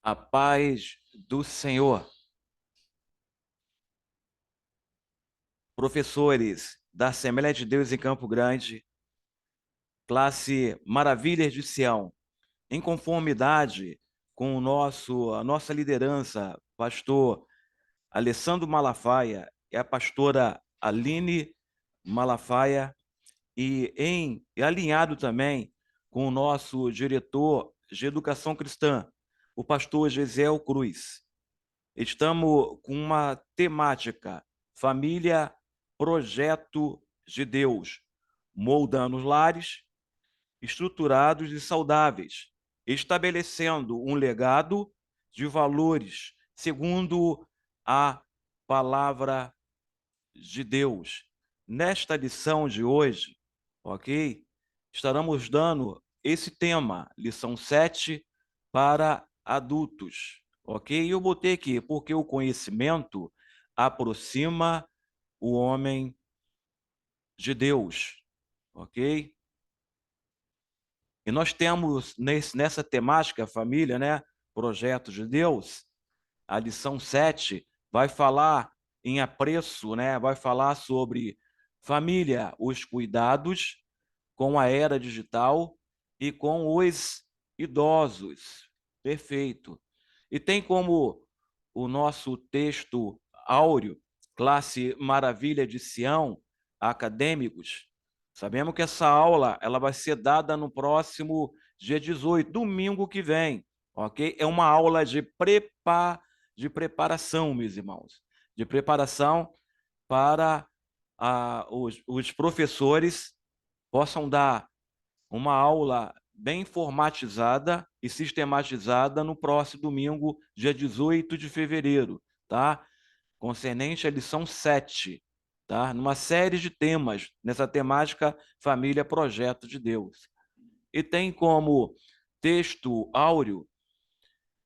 A paz do Senhor. Professores da Assembleia de Deus em Campo Grande, classe Maravilhas de Sião, em conformidade com a nossa liderança, pastor Alessandro Malafaia e a pastora Aline Malafaia, e alinhado também com o nosso diretor de Educação Cristã, o pastor Gesiel Cruz. Estamos com uma temática: família, projeto de Deus, moldando os lares estruturados e saudáveis, estabelecendo um legado de valores segundo a palavra de Deus. Nesta lição de hoje, ok? Estaremos dando esse tema, lição 7, para adultos, ok? Eu botei aqui, porque o conhecimento aproxima o homem de Deus, ok? E nós temos nessa temática, família, né? Projeto de Deus, a lição 7 vai falar em apreço, né? Vai falar sobre família, os cuidados com a era digital e com os idosos. Perfeito. E tem como o nosso texto áureo, classe Maravilha de Sião, acadêmicos. Sabemos que essa aula ela vai ser dada no próximo dia 18, domingo que vem, ok? É uma aula de preparação, meus irmãos, de preparação para os professores possam dar uma aula bem informatizada e sistematizada no próximo domingo, dia 18 de fevereiro, tá? Concernente à lição 7, tá? Numa série de temas, nessa temática Família, Projeto de Deus. E tem como texto áureo,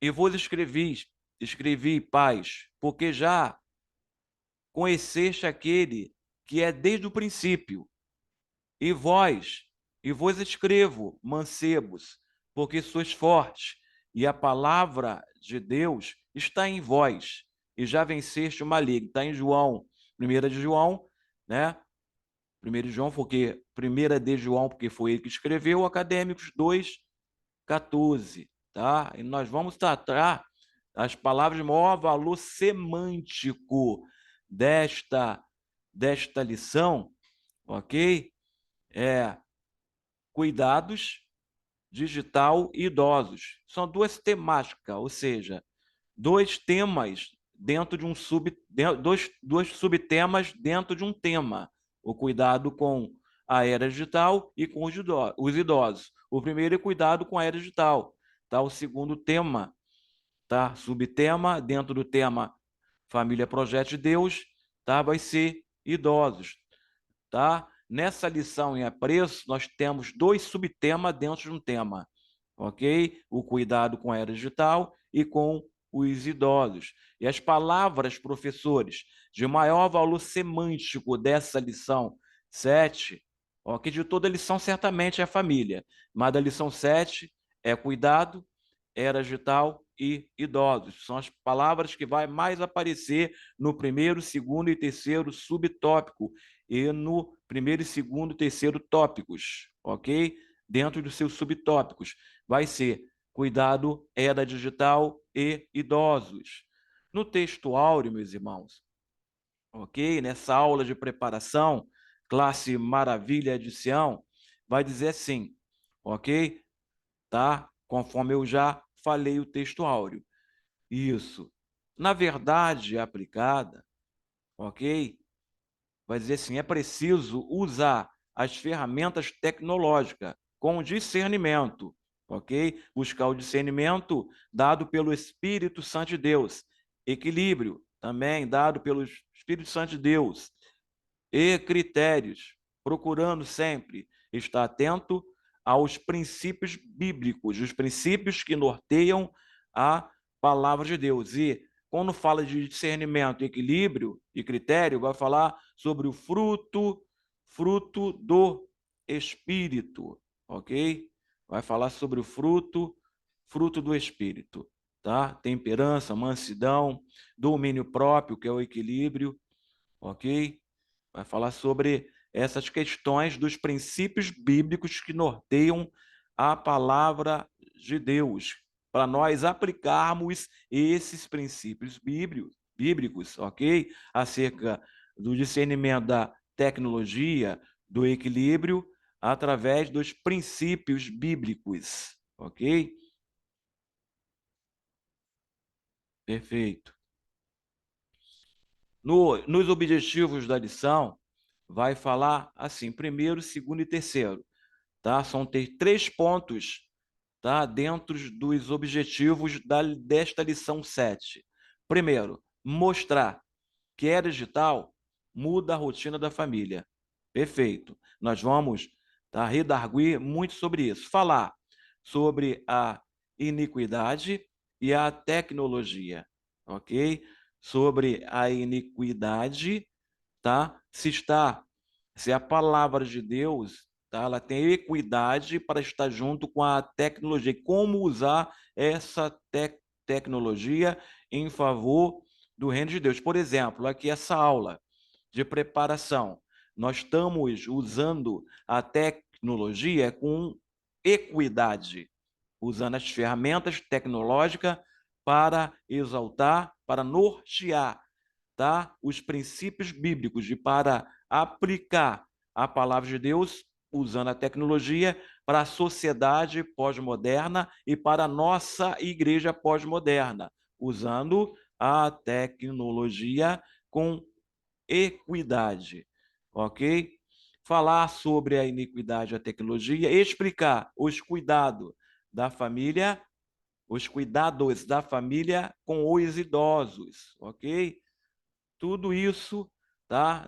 e vos escrevi, paz, porque já conheceste aquele que é desde o princípio. E vos escrevo, mancebos, porque sois fortes, e a palavra de Deus está em vós, e já venceste o maligno. Está em João, 1 de João, né? 1 de João, porque 1 de João, porque foi ele que escreveu, Acadêmicos 2:14, tá? E nós vamos tratar as palavras de maior valor semântico desta lição, ok? Cuidados, digital e idosos. São duas temáticas, ou seja, dois temas dentro de dois subtemas dentro de um tema. O cuidado com a era digital e com os idosos. O primeiro é cuidado com a era digital. Tá? O segundo tema, tá? Subtema, dentro do tema Família Projeto de Deus, tá? Vai ser idosos. Tá? Nessa lição em apreço, nós temos dois subtemas dentro de um tema, ok? O cuidado com a era digital e com os idosos. E as palavras, professores, de maior valor semântico dessa lição 7, ok? De toda a lição, certamente é a família, mas da lição 7 é cuidado, era digital e idosos. São as palavras que vai mais aparecer no primeiro, segundo e terceiro subtópico e no primeiro, segundo e terceiro tópicos, ok? Dentro dos seus subtópicos. Vai ser cuidado, era digital e idosos. No texto áureo, meus irmãos, ok? Nessa aula de preparação, classe Maravilha de Sião, vai dizer assim, ok? Tá? Conforme eu já falei o texto áureo. Isso. Na verdade aplicada, ok? Vai dizer assim, é preciso usar as ferramentas tecnológicas com discernimento, ok? Buscar o discernimento dado pelo Espírito Santo de Deus. Equilíbrio também dado pelo Espírito Santo de Deus. E critérios, procurando sempre estar atento aos princípios bíblicos, os princípios que norteiam a palavra de Deus. E quando fala de discernimento, equilíbrio e critério, vai falar sobre o fruto do Espírito, ok? Vai falar sobre o fruto do Espírito, tá? Temperança, mansidão, domínio próprio, que é o equilíbrio, ok? Vai falar sobre essas questões dos princípios bíblicos que norteiam a palavra de Deus, para nós aplicarmos esses princípios bíblicos, ok? Acerca do discernimento da tecnologia, do equilíbrio, através dos princípios bíblicos, ok? Perfeito. Nos objetivos da lição, vai falar assim, primeiro, segundo e terceiro, tá? São três pontos, tá? Dentro dos objetivos desta lição 7. Primeiro, mostrar que era digital muda a rotina da família. Perfeito. Nós vamos, tá, redarguir muito sobre isso. Falar sobre a iniquidade e a tecnologia, ok? Sobre a iniquidade, tá? Se a palavra de Deus, tá, ela tem equidade para estar junto com a tecnologia. Como usar essa tecnologia em favor do reino de Deus? Por exemplo, aqui essa aula de preparação, nós estamos usando a tecnologia com equidade, usando as ferramentas tecnológicas para exaltar, para nortear, tá? Os princípios bíblicos e para aplicar a palavra de Deus usando a tecnologia para a sociedade pós-moderna e para a nossa igreja pós-moderna, usando a tecnologia com equidade, ok? Falar sobre a iniquidade e a tecnologia, explicar os cuidados da família, os cuidados da família com os idosos, ok? Tudo isso tá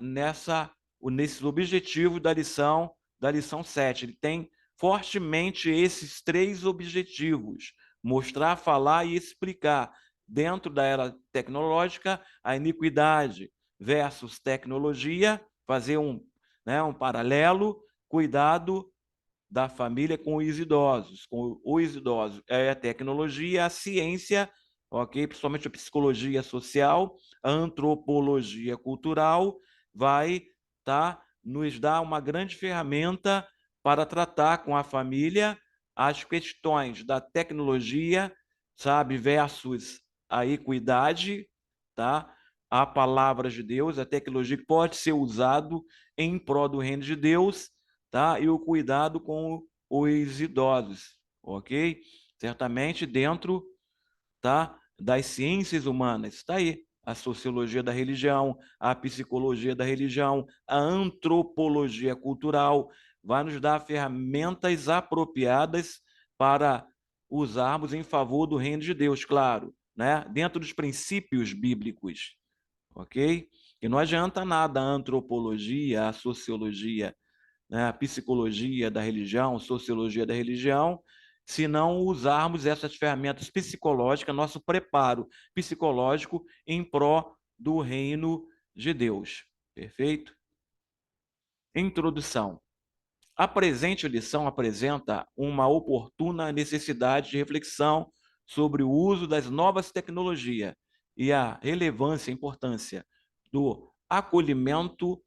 nesses objetivos da lição 7. Ele tem fortemente esses três objetivos: mostrar, falar e explicar dentro da era tecnológica a iniquidade versus tecnologia, fazer um paralelo, cuidado da família com os idosos, é a tecnologia, a ciência, ok? Principalmente a psicologia social, a antropologia cultural, vai, tá, nos dar uma grande ferramenta para tratar com a família as questões da tecnologia, sabe, versus a equidade, tá? A palavra de Deus, a tecnologia que pode ser usado em prol do reino de Deus, tá? E o cuidado com os idosos, ok? Certamente dentro, tá, das ciências humanas, está aí a sociologia da religião, a psicologia da religião, a antropologia cultural, vai nos dar ferramentas apropriadas para usarmos em favor do reino de Deus, claro, né? Dentro dos princípios bíblicos, ok? E não adianta nada a antropologia, a sociologia, né, a psicologia da religião, sociologia da religião, se não usarmos essas ferramentas psicológicas, nosso preparo psicológico em pró do reino de Deus. Perfeito? Introdução. A presente lição apresenta uma oportuna necessidade de reflexão sobre o uso das novas tecnologias e a relevância e importância do acolhimento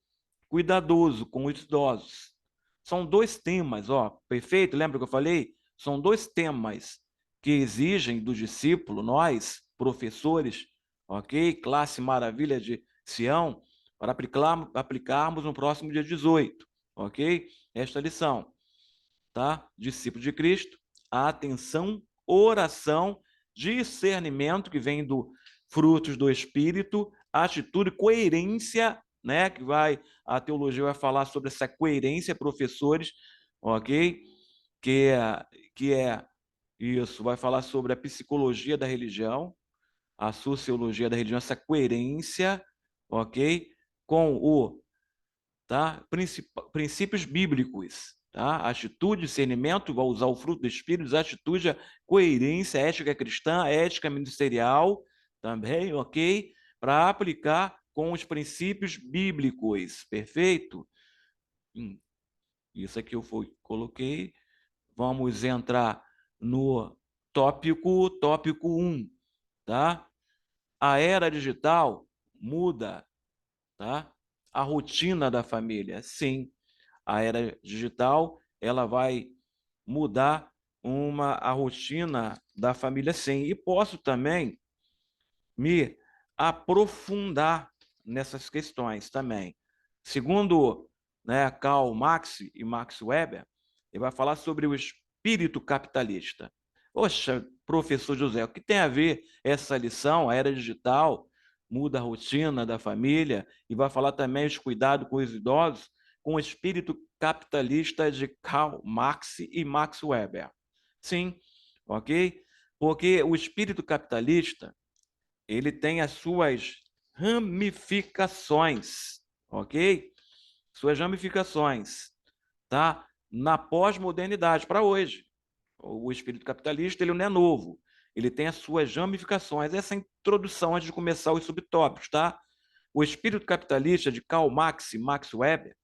cuidadoso com os idosos. São dois temas, ó, perfeito? Lembra que eu falei? São dois temas que exigem do discípulo, nós, professores, ok? Classe Maravilha de Sião, para aplicarmos no próximo dia 18, ok? Esta lição, tá? Discípulo de Cristo, atenção, oração, discernimento, que vem do frutos do Espírito, atitude, coerência, né? A teologia vai falar sobre essa coerência, professores, ok? Que é, que é isso, vai falar sobre a psicologia da religião, a sociologia da religião, essa coerência, ok? Com o, tá? Princípios bíblicos, tá? Atitude, discernimento, vai usar o fruto do Espírito, atitude, coerência, ética cristã, ética ministerial, também, ok? Para aplicar com os princípios bíblicos, perfeito? Isso aqui coloquei. Vamos entrar no tópico 1. tá? A era digital muda, tá? A rotina da família, sim. A era digital, ela vai mudar a rotina da família, sim. E posso também me aprofundar nessas questões também. Segundo, né, Karl Marx e Max Weber, ele vai falar sobre o espírito capitalista. Poxa, professor José, o que tem a ver essa lição, a era digital, muda a rotina da família, e vai falar também os cuidados com os idosos, com o espírito capitalista de Karl Marx e Max Weber. Sim, ok? Porque o espírito capitalista, ele tem as suas ramificações, ok? Suas ramificações, tá? Na pós-modernidade, para hoje. O espírito capitalista, ele não é novo, ele tem as suas ramificações. Essa é a introdução antes de começar os subtópicos, tá? O espírito capitalista de Karl Marx e Max Weber,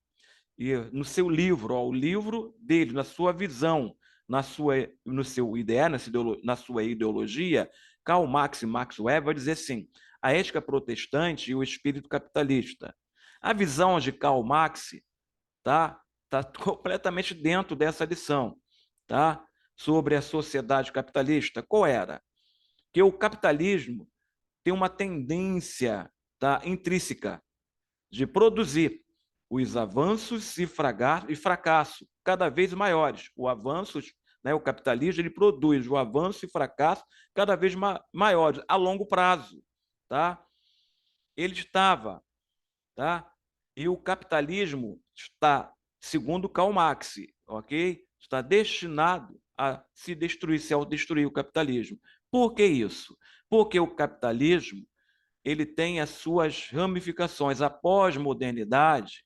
e no seu livro, ó, o livro dele, na sua visão, no seu ideal, na sua ideologia, Karl Marx e Max Weber vai dizer assim: a ética protestante e o espírito capitalista. A visão de Karl Marx tá completamente dentro dessa lição, tá? Sobre a sociedade capitalista. Qual era? Que o capitalismo tem uma tendência, tá, intrínseca de produzir os avanços e fracasso cada vez maiores. O avanço, né, o capitalismo, ele produz o avanço e fracasso cada vez maiores a longo prazo, tá? Ele estava, tá? E o capitalismo está, segundo Karl Marx, ok? Está destinado a se destruir, se autodestruir o capitalismo. Por que isso? Porque o capitalismo, ele tem as suas ramificações. A pós-modernidade,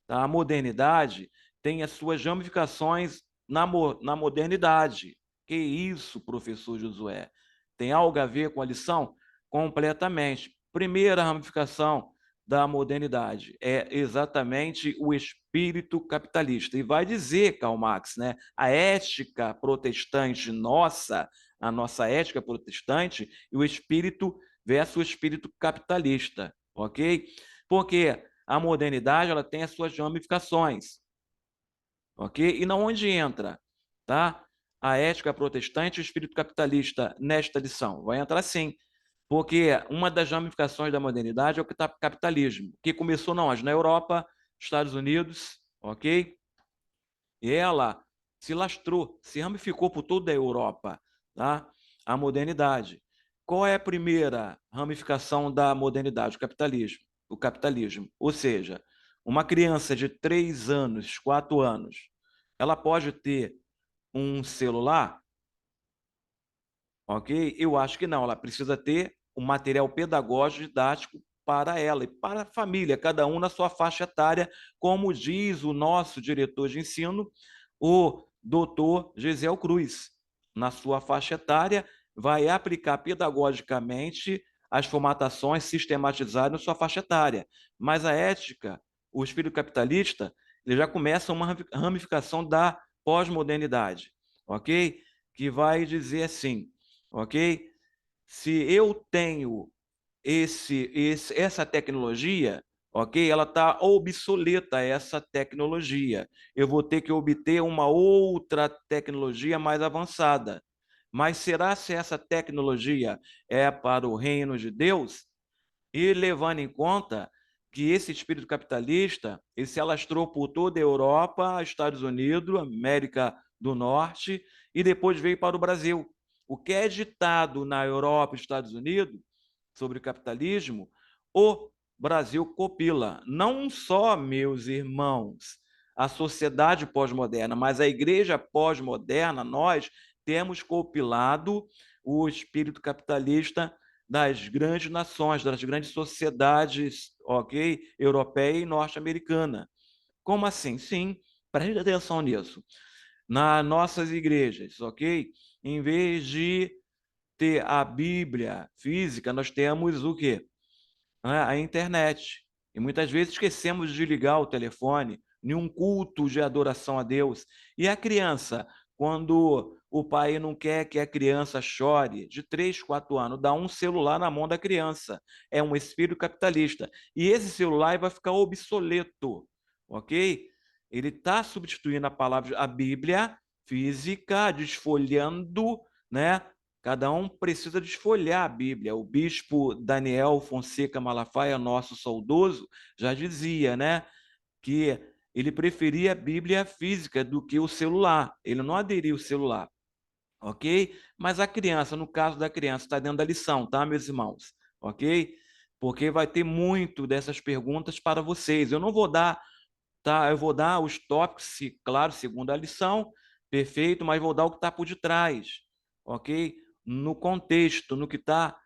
tá? A modernidade tem as suas ramificações na modernidade. Que isso, professor Josué? Tem algo a ver com a lição? Completamente. Primeira ramificação da modernidade é exatamente o espírito capitalista. E vai dizer Karl Marx, né? A ética protestante nossa, a nossa ética protestante, e o espírito versus o espírito capitalista, ok? Porque a modernidade, ela tem as suas ramificações, ok? E na onde entra, tá? A ética protestante e o espírito capitalista nesta lição? Vai entrar sim, porque uma das ramificações da modernidade é o capitalismo, que começou não, na Europa, Estados Unidos, ok? E ela se lastrou, se ramificou por toda a Europa, tá? A modernidade. Qual é a primeira ramificação da modernidade? O capitalismo. O capitalismo. Ou seja, uma criança de 3 anos, 4 anos, ela pode ter um celular, ok? Eu acho que não, ela precisa ter um material pedagógico didático para ela e para a família, cada um na sua faixa etária, como diz o nosso diretor de ensino, o doutor Gesiel Cruz. Na sua faixa etária, vai aplicar pedagogicamente as formatações sistematizadas na sua faixa etária. Mas a ética, o espírito capitalista, ele já começa uma ramificação da pós-modernidade, ok? Que vai dizer assim, ok? Se eu tenho essa tecnologia, ok? Ela está obsoleta, essa tecnologia. Eu vou ter que obter uma outra tecnologia mais avançada. Mas será se essa tecnologia é para o reino de Deus? E levando em conta que esse espírito capitalista ele se alastrou por toda a Europa, Estados Unidos, América do Norte e depois veio para o Brasil. O que é ditado na Europa e Estados Unidos sobre o capitalismo, o Brasil copila. Não só, meus irmãos, a sociedade pós-moderna, mas a igreja pós-moderna, nós temos copilado o espírito capitalista das grandes nações, das grandes sociedades, ok, europeia e norte-americana. Como assim? Sim, preste atenção nisso. Nas nossas igrejas, ok? Em vez de ter a Bíblia física, nós temos o quê? A internet. E muitas vezes esquecemos de ligar o telefone em um culto de adoração a Deus. E a criança, quando o pai não quer que a criança chore de 3, 4 anos, dá um celular na mão da criança. É um espírito capitalista. E esse celular vai ficar obsoleto, ok? Ele está substituindo a palavra, a Bíblia física, desfolhando, né? Cada um precisa desfolhar a Bíblia. O bispo Daniel Fonseca Malafaia, nosso saudoso, já dizia, né, que ele preferia a Bíblia física do que o celular. Ele não aderiu ao celular, ok? Mas a criança, no caso da criança, está dentro da lição, tá, meus irmãos? Ok? Porque vai ter muito dessas perguntas para vocês. Eu não vou dar, tá? Eu vou dar os tópicos, claro, segundo a lição, perfeito, mas vou dar o que está por detrás, ok? No contexto, no que tá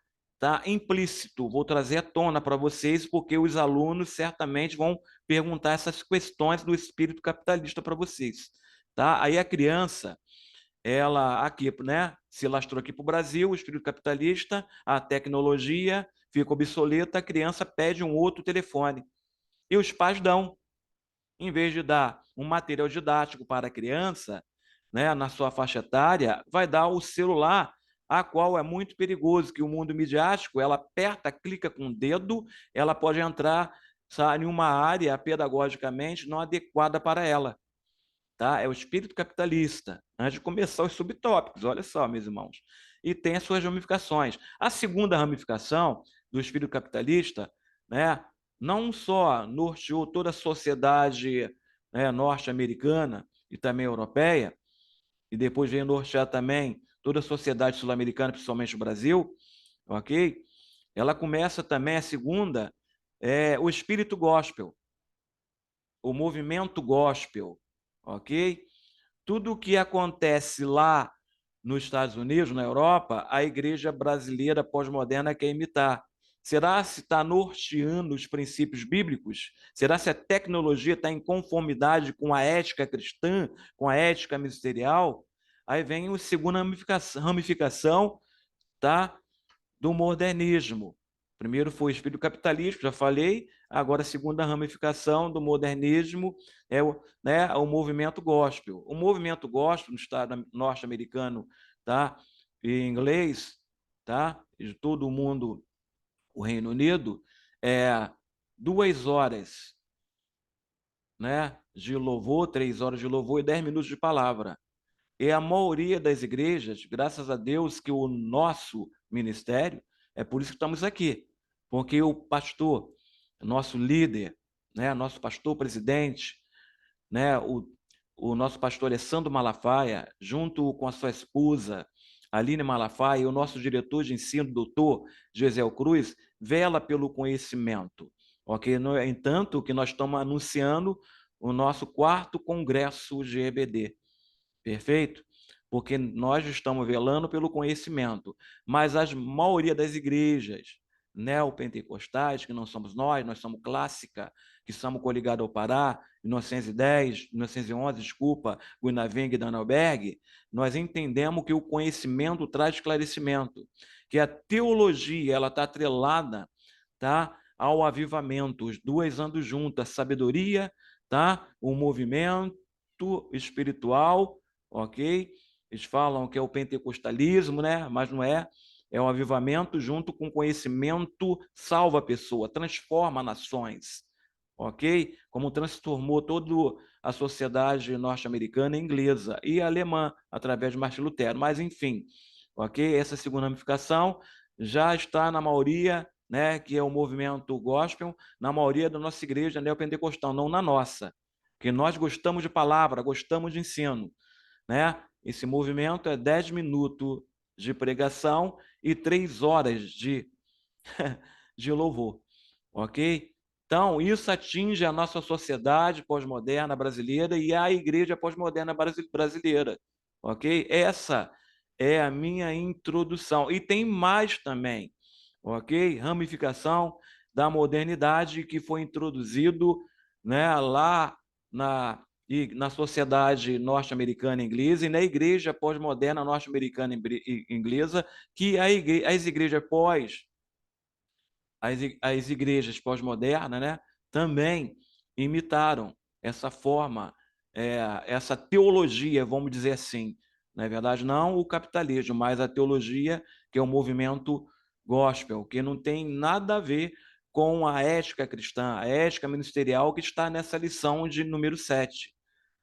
implícito. Vou trazer à tona para vocês, porque os alunos certamente vão perguntar essas questões do espírito capitalista para vocês, tá? Aí a criança, ela aqui, né, se lastrou aqui para o Brasil, o espírito capitalista, a tecnologia fica obsoleta, a criança pede um outro telefone. E os pais dão, em vez de dar um material didático para a criança, né, na sua faixa etária, vai dar o celular, a qual é muito perigoso, que o mundo midiático, ela aperta, clica com o dedo, ela pode entrar, sabe, em uma área pedagogicamente não adequada para ela. Tá? É o espírito capitalista. Antes de começar os subtópicos, olha só, meus irmãos. E tem as suas ramificações. A segunda ramificação do espírito capitalista, né, não só norteou toda a sociedade, né, norte-americana e também europeia, e depois veio nortear também toda a sociedade sul-americana, principalmente o Brasil, ok? Ela começa também, a segunda, o espírito gospel, o movimento gospel, ok? Tudo o que acontece lá nos Estados Unidos, na Europa, a igreja brasileira pós-moderna quer imitar. Será se está norteando os princípios bíblicos? Será se a tecnologia está em conformidade com a ética cristã, com a ética ministerial? Aí vem a segunda ramificação, tá? Do modernismo. Primeiro foi o espírito capitalista, já falei, agora a segunda ramificação do modernismo é o movimento gospel. O movimento gospel no estado norte-americano, tá? E inglês, tá? De todo o mundo, o Reino Unido, é 2 horas, né? De louvor, 3 horas de louvor e 10 minutos de palavra. E a maioria das igrejas, graças a Deus, que o nosso ministério, é por isso que estamos aqui, porque o pastor, nosso líder, né, nosso pastor presidente, né, o nosso pastor Alessandro Malafaia, junto com a sua esposa, Aline Malafaia, e o nosso diretor de ensino, doutor Gisel Cruz, vela pelo conhecimento. Ok? No entanto, que nós estamos anunciando o nosso 4º congresso GEBD. Perfeito? Porque nós estamos velando pelo conhecimento, mas a maioria das igrejas neopentecostais, que não somos nós somos clássica, que somos coligados ao Pará, 1910, 1911, desculpa, Guinaveng e Dannelberg, nós entendemos que o conhecimento traz esclarecimento, que a teologia ela está atrelada, tá, ao avivamento, os dois andam juntos, a sabedoria, tá, o movimento espiritual, ok? Eles falam que é o pentecostalismo, né? Mas não é. É um avivamento junto com conhecimento, salva a pessoa, transforma nações, ok? Como transformou toda a sociedade norte-americana e inglesa e alemã, através de Martin Lutero. Mas, enfim, ok? Essa segunda ramificação já está na maioria, né, que é o movimento gospel, na maioria da nossa igreja neopentecostal, não na nossa, que nós gostamos de palavra, gostamos de ensino, né? Esse movimento é 10 minutos de pregação e 3 horas de louvor, ok? Então, isso atinge a nossa sociedade pós-moderna brasileira e a igreja pós-moderna brasileira, ok? Essa é a minha introdução. E tem mais também, ok? Ramificação da modernidade que foi introduzido, né, lá na sociedade norte-americana inglesa e na igreja pós-moderna norte-americana inglesa, que as igrejas as igrejas pós-modernas, né, também imitaram essa forma, essa teologia, vamos dizer assim, Na verdade, não o capitalismo, mas a teologia, que é o movimento gospel, que não tem nada a ver com a ética cristã, a ética ministerial que está nessa lição de número 7.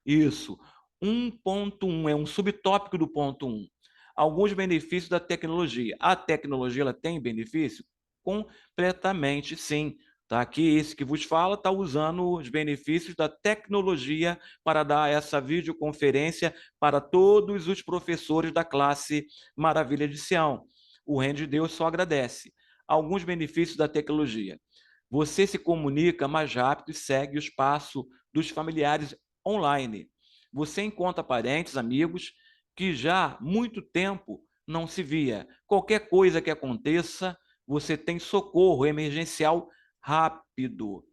Isso. 1.1 é um subtópico do ponto 1. Alguns benefícios da tecnologia. A tecnologia ela tem benefício? Completamente sim. Tá aqui, esse que vos fala está usando os benefícios da tecnologia para dar essa videoconferência para todos os professores da classe Maravilha de Sião. O reino de Deus só agradece. Alguns benefícios da tecnologia. Você se comunica mais rápido e segue os passos dos familiares online. Você encontra parentes, amigos que já há muito tempo não se via. Qualquer coisa que aconteça, você tem socorro emergencial rápido.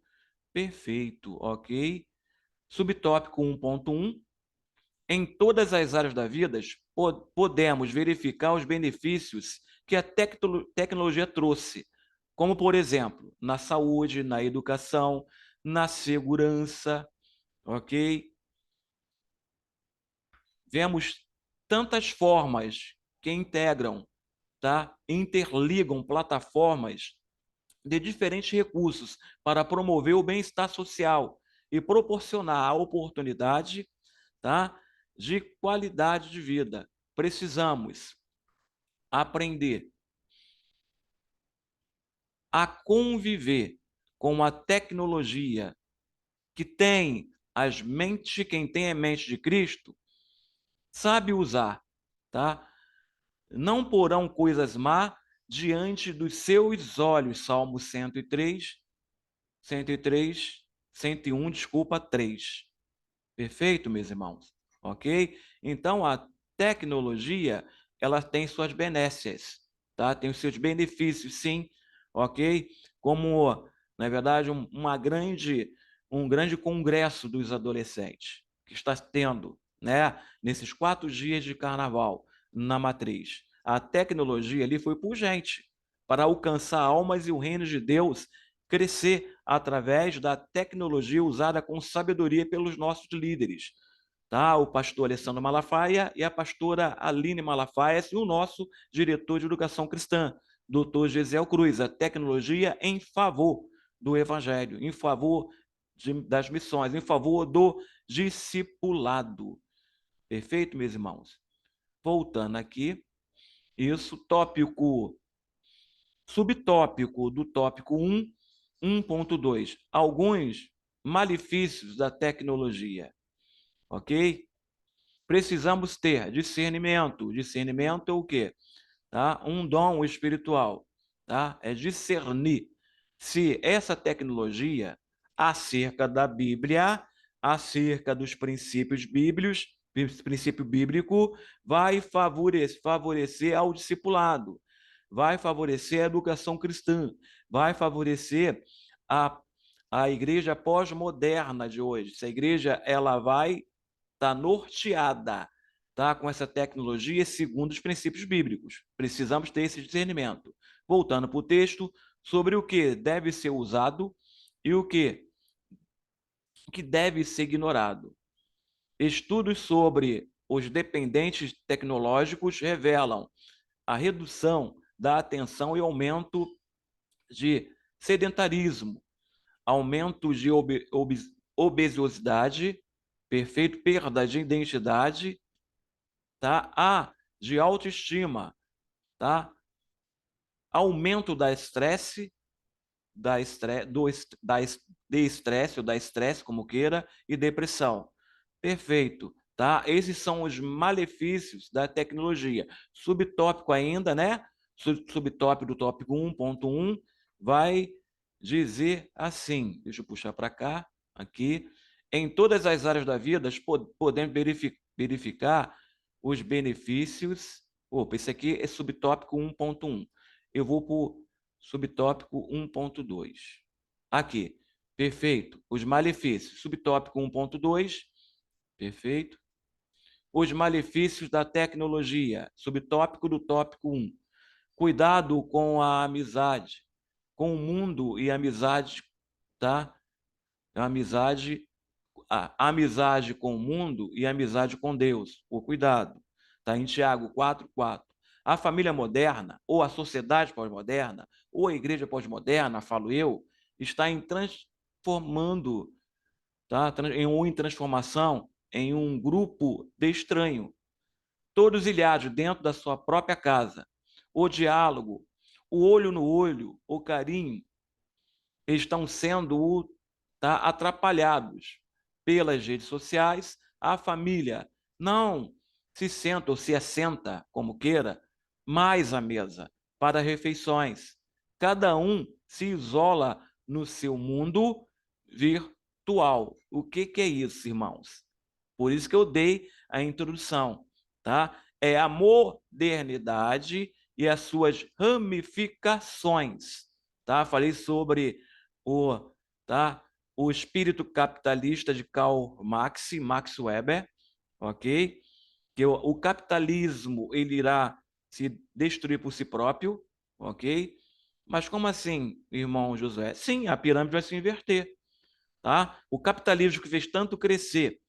Perfeito, ok? Subtópico 1.1. Em todas as áreas da vida, podemos verificar os benefícios que a tecnologia trouxe, como, por exemplo, na saúde, na educação, na segurança, ok? Vemos tantas formas que integram, tá? Interligam plataformas de diferentes recursos para promover o bem-estar social e proporcionar a oportunidade, tá? De qualidade de vida. Precisamos aprender a conviver com a tecnologia que tem as mentes, quem tem a mente de Cristo, sabe usar, tá? Não porão coisas má diante dos seus olhos. Salmo 103, 103, 101, desculpa, 3. Perfeito, meus irmãos? Ok? Então, a tecnologia, ela tem suas benécias, tá? Tem os seus benefícios, sim, ok? Como, na verdade, um grande congresso dos adolescentes que está tendo, né? Nesses 4 dias de carnaval na matriz. A tecnologia ali foi pungente para alcançar almas e o reino de Deus crescer através da tecnologia usada com sabedoria pelos nossos líderes, tá? O pastor Alessandro Malafaia e a pastora Aline Malafaia e o nosso diretor de educação cristã, doutor Gesiel Cruz. A tecnologia em favor do evangelho, em favor das missões, em favor do discipulado. Perfeito, meus irmãos? Voltando aqui, isso, tópico, subtópico do tópico 1, 1.2. Alguns malefícios da tecnologia, ok? Precisamos ter discernimento. Discernimento é o quê? Tá? Um dom espiritual, tá? É discernir se essa tecnologia acerca da Bíblia, acerca dos princípios bíblicos, princípio bíblico, vai favorecer ao discipulado, vai favorecer a educação cristã, vai favorecer a, a igreja pós-moderna de hoje. Essa igreja ela vai estar norteada, tá, com essa tecnologia segundo os princípios bíblicos. Precisamos ter esse discernimento. Voltando para o texto, sobre o que deve ser usado e o que deve ser ignorado. Estudos sobre os dependentes tecnológicos revelam a redução da atenção e aumento de sedentarismo, aumento de obesidade, perfeito, perda de identidade, tá? De autoestima, tá? Aumento da estresse, da estresse, de estresse ou da estresse, como queira, e depressão. Perfeito, tá? Esses são os malefícios da tecnologia. Subtópico ainda, né? Subtópico do tópico 1.1 vai dizer assim, deixa eu puxar para cá, aqui, em todas as áreas da vida, podemos verificar os benefícios. Opa, esse aqui é subtópico 1.1. Eu vou para o subtópico 1.2. Aqui, perfeito. Os malefícios, subtópico 1.2, perfeito. Os malefícios da tecnologia, subtópico do tópico 1. Cuidado com a amizade, com o mundo e a amizade, tá? A amizade com o mundo e a amizade com Deus. O cuidado. Está em Tiago 4:4. A família moderna, ou a sociedade pós-moderna, ou a igreja pós-moderna, falo eu, está em transformando, tá? Em transformação em um grupo de estranho, todos ilhados dentro da sua própria casa. O diálogo, o olho no olho, o carinho, estão sendo, tá, atrapalhados pelas redes sociais. A família não se senta ou se assenta, como queira, mais à mesa para refeições. Cada um se isola no seu mundo virtual. O que é isso, irmãos? Por isso que eu dei a introdução, tá? É a modernidade e as suas ramificações, tá? Falei sobre o, tá? O espírito capitalista de Karl Marx, Max Weber, ok? Que o capitalismo ele irá se destruir por si próprio, ok? Mas como assim, irmão Josué? Sim, a pirâmide vai se inverter, tá? O capitalismo que fez tanto crescer,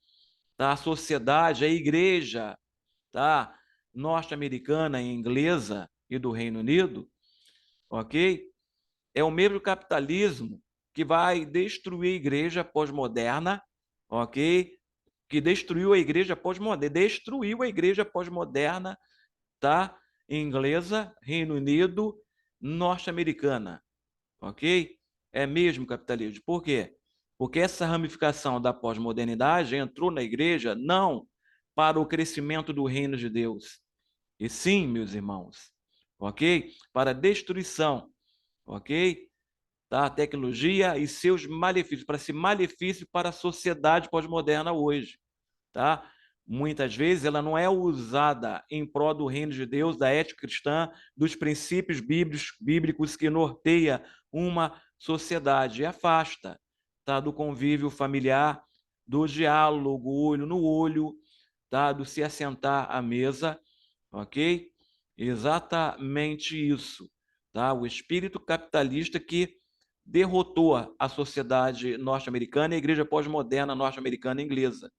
tá? A sociedade, a igreja, tá? Norte-americana e inglesa e do Reino Unido, ok? É o mesmo capitalismo que vai destruir a igreja pós-moderna, ok? Que destruiu a igreja pós-moderna, tá? Inglesa, Reino Unido, norte-americana, ok? É mesmo capitalismo. Por quê? Porque essa ramificação da pós-modernidade entrou na igreja não para o crescimento do reino de Deus, e sim, meus irmãos, ok? Para a destruição, ok? Da tecnologia e seus malefícios, para esse malefício para a sociedade pós-moderna hoje, tá? Muitas vezes ela não é usada em prol do reino de Deus, da ética cristã, dos princípios bíblicos que norteia uma sociedade e afasta, tá? Do convívio familiar, do diálogo olho no olho, tá? Do se assentar à mesa, ok? Exatamente isso, tá? O espírito capitalista que derrotou a sociedade norte-americana e a igreja pós-moderna norte-americana e inglesa,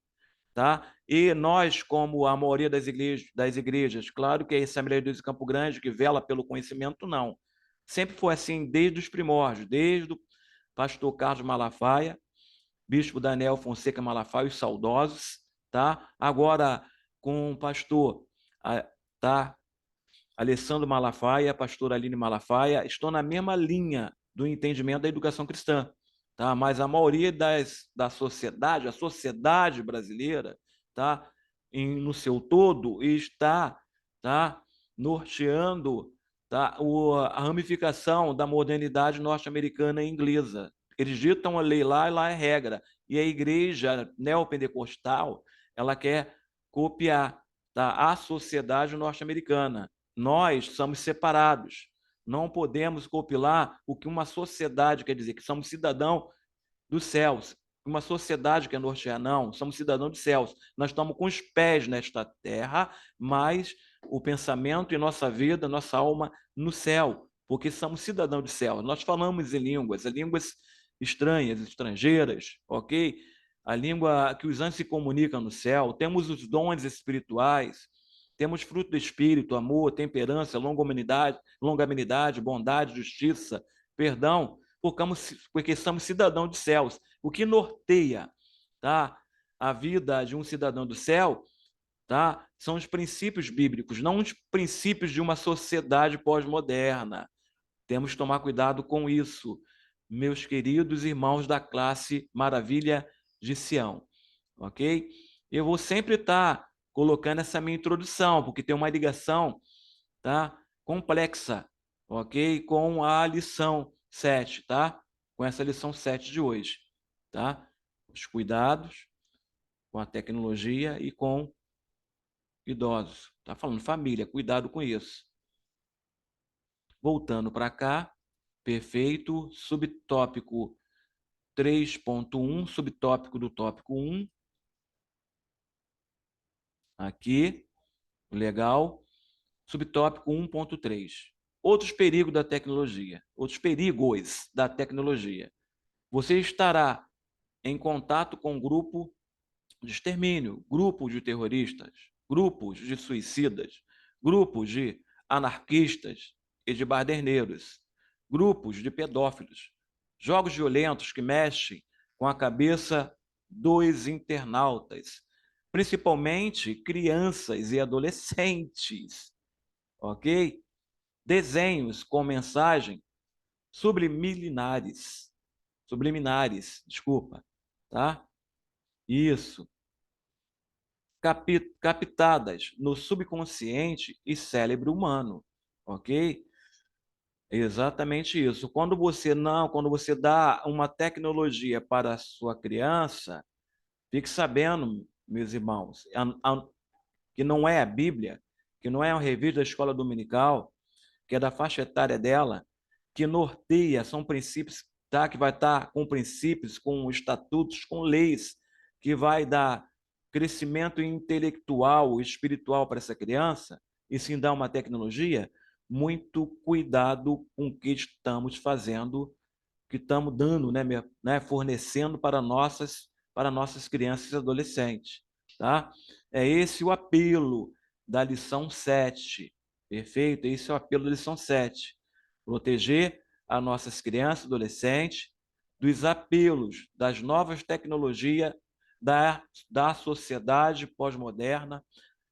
tá? E nós, como a maioria das igrejas, claro que a Assembleia de Deus em Campo Grande, que vela pelo conhecimento, não. Sempre foi assim desde os primórdios, desde o pastor Carlos Malafaia, bispo Daniel Fonseca Malafaia, os saudosos, tá? Agora com o pastor, tá? Alessandro Malafaia, a pastora Aline Malafaia, estão na mesma linha do entendimento da educação cristã, tá? Mas a maioria da sociedade, a sociedade brasileira, tá? No seu todo, está, tá? Norteando, tá? A ramificação da modernidade norte-americana e inglesa. Eles ditam a lei lá e lá é regra. E a igreja neopentecostal, ela quer copiar, tá? A sociedade norte-americana. Nós somos separados. Não podemos copiar o que uma sociedade quer dizer, que somos cidadãos dos céus. Uma sociedade que é nortear, não, somos cidadãos dos céus. Nós estamos com os pés nesta terra, mas o pensamento e nossa vida, nossa alma no céu, porque somos cidadãos dos céus. Nós falamos em línguas estranhas, estrangeiras, ok? A língua que os anjos se comunicam no céu, temos os dons espirituais, temos fruto do Espírito, amor, temperança, longanimidade, bondade, justiça, perdão, porque somos cidadãos dos céus. O que norteia, tá, a vida de um cidadão do céu, tá, são os princípios bíblicos, não os princípios de uma sociedade pós-moderna. Temos que tomar cuidado com isso, meus queridos irmãos da classe Maravilha de Sião, ok? Eu vou sempre estar colocando essa minha introdução, porque tem uma ligação, tá, complexa, ok? Com a lição 7, tá? Com essa lição 7 de hoje, tá? Os cuidados com a tecnologia e com idosos. Tá falando família, cuidado com isso. Voltando para cá, perfeito, subtópico 3.1, subtópico do tópico 1, aqui, legal. Subtópico 1.3. Outros perigos da tecnologia. Outros perigos da tecnologia. Você estará em contato com um grupo de extermínio, grupo de terroristas. grupos de suicidas, grupos de anarquistas e de baderneiros, grupos de pedófilos, jogos violentos que mexem com a cabeça dos internautas, principalmente crianças e adolescentes, ok? Desenhos com mensagem subliminares, desculpa, tá? Isso, captadas no subconsciente e cérebro humano, ok? Exatamente isso. Quando você dá uma tecnologia para a sua criança, fique sabendo, meus irmãos, que não é a Bíblia, que não é uma revista da escola dominical, que é da faixa etária dela, que norteia, são princípios, tá? Que vai estar com princípios, com estatutos, com leis, que vai dar crescimento intelectual, espiritual para essa criança, e sim dar uma tecnologia. Muito cuidado com o que estamos fazendo, que estamos dando, fornecendo para nossas crianças e adolescentes, tá? É esse o apelo da lição 7, perfeito? Esse é o apelo da lição 7. Proteger as nossas crianças e adolescentes dos apelos das novas tecnologias da sociedade pós-moderna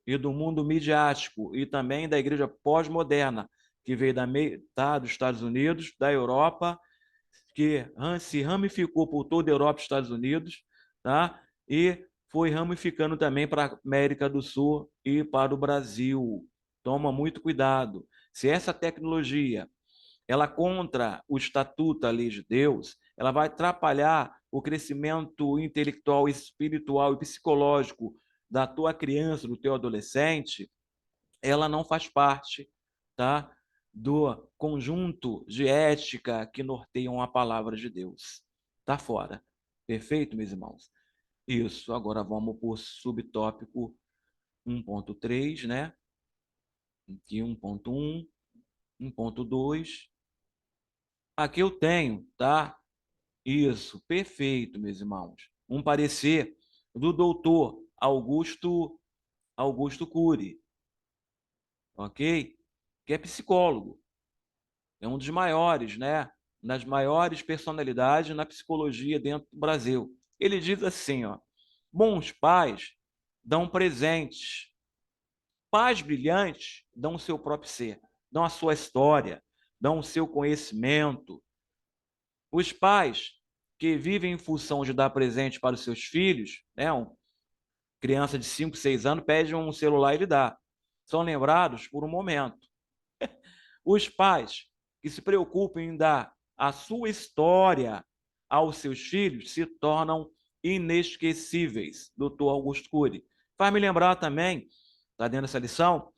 e do mundo midiático e também da igreja pós-moderna, que veio dos Estados Unidos, da Europa, que se ramificou por toda a Europa e Estados Unidos, tá? E foi ramificando também para a América do Sul e para o Brasil. Toma muito cuidado. Se essa tecnologia ela contra o estatuto, a lei de Deus, ela vai atrapalhar o crescimento intelectual, espiritual e psicológico da tua criança, do teu adolescente, ela não faz parte, tá, do conjunto de ética que norteiam a palavra de Deus. Está fora. Perfeito, meus irmãos? Isso. Agora vamos para o subtópico 1.3, né? Aqui 1.1, 1.2. Aqui eu tenho, tá? Isso, perfeito, meus irmãos. Um parecer do doutor Augusto Cury, ok? Que é psicólogo. É um dos maiores, né? Das maiores personalidades na psicologia dentro do Brasil. Ele diz assim, ó: bons pais dão presentes, pais brilhantes dão o seu próprio ser, dão a sua história, dão o seu conhecimento. Os pais que vivem em função de dar presente para os seus filhos, né? Uma criança de 5, 6 anos pede um celular e ele dá. São lembrados por um momento. Os pais que se preocupam em dar a sua história aos seus filhos se tornam inesquecíveis, doutor Augusto Cury. Faz me lembrar também, está dentro dessa lição,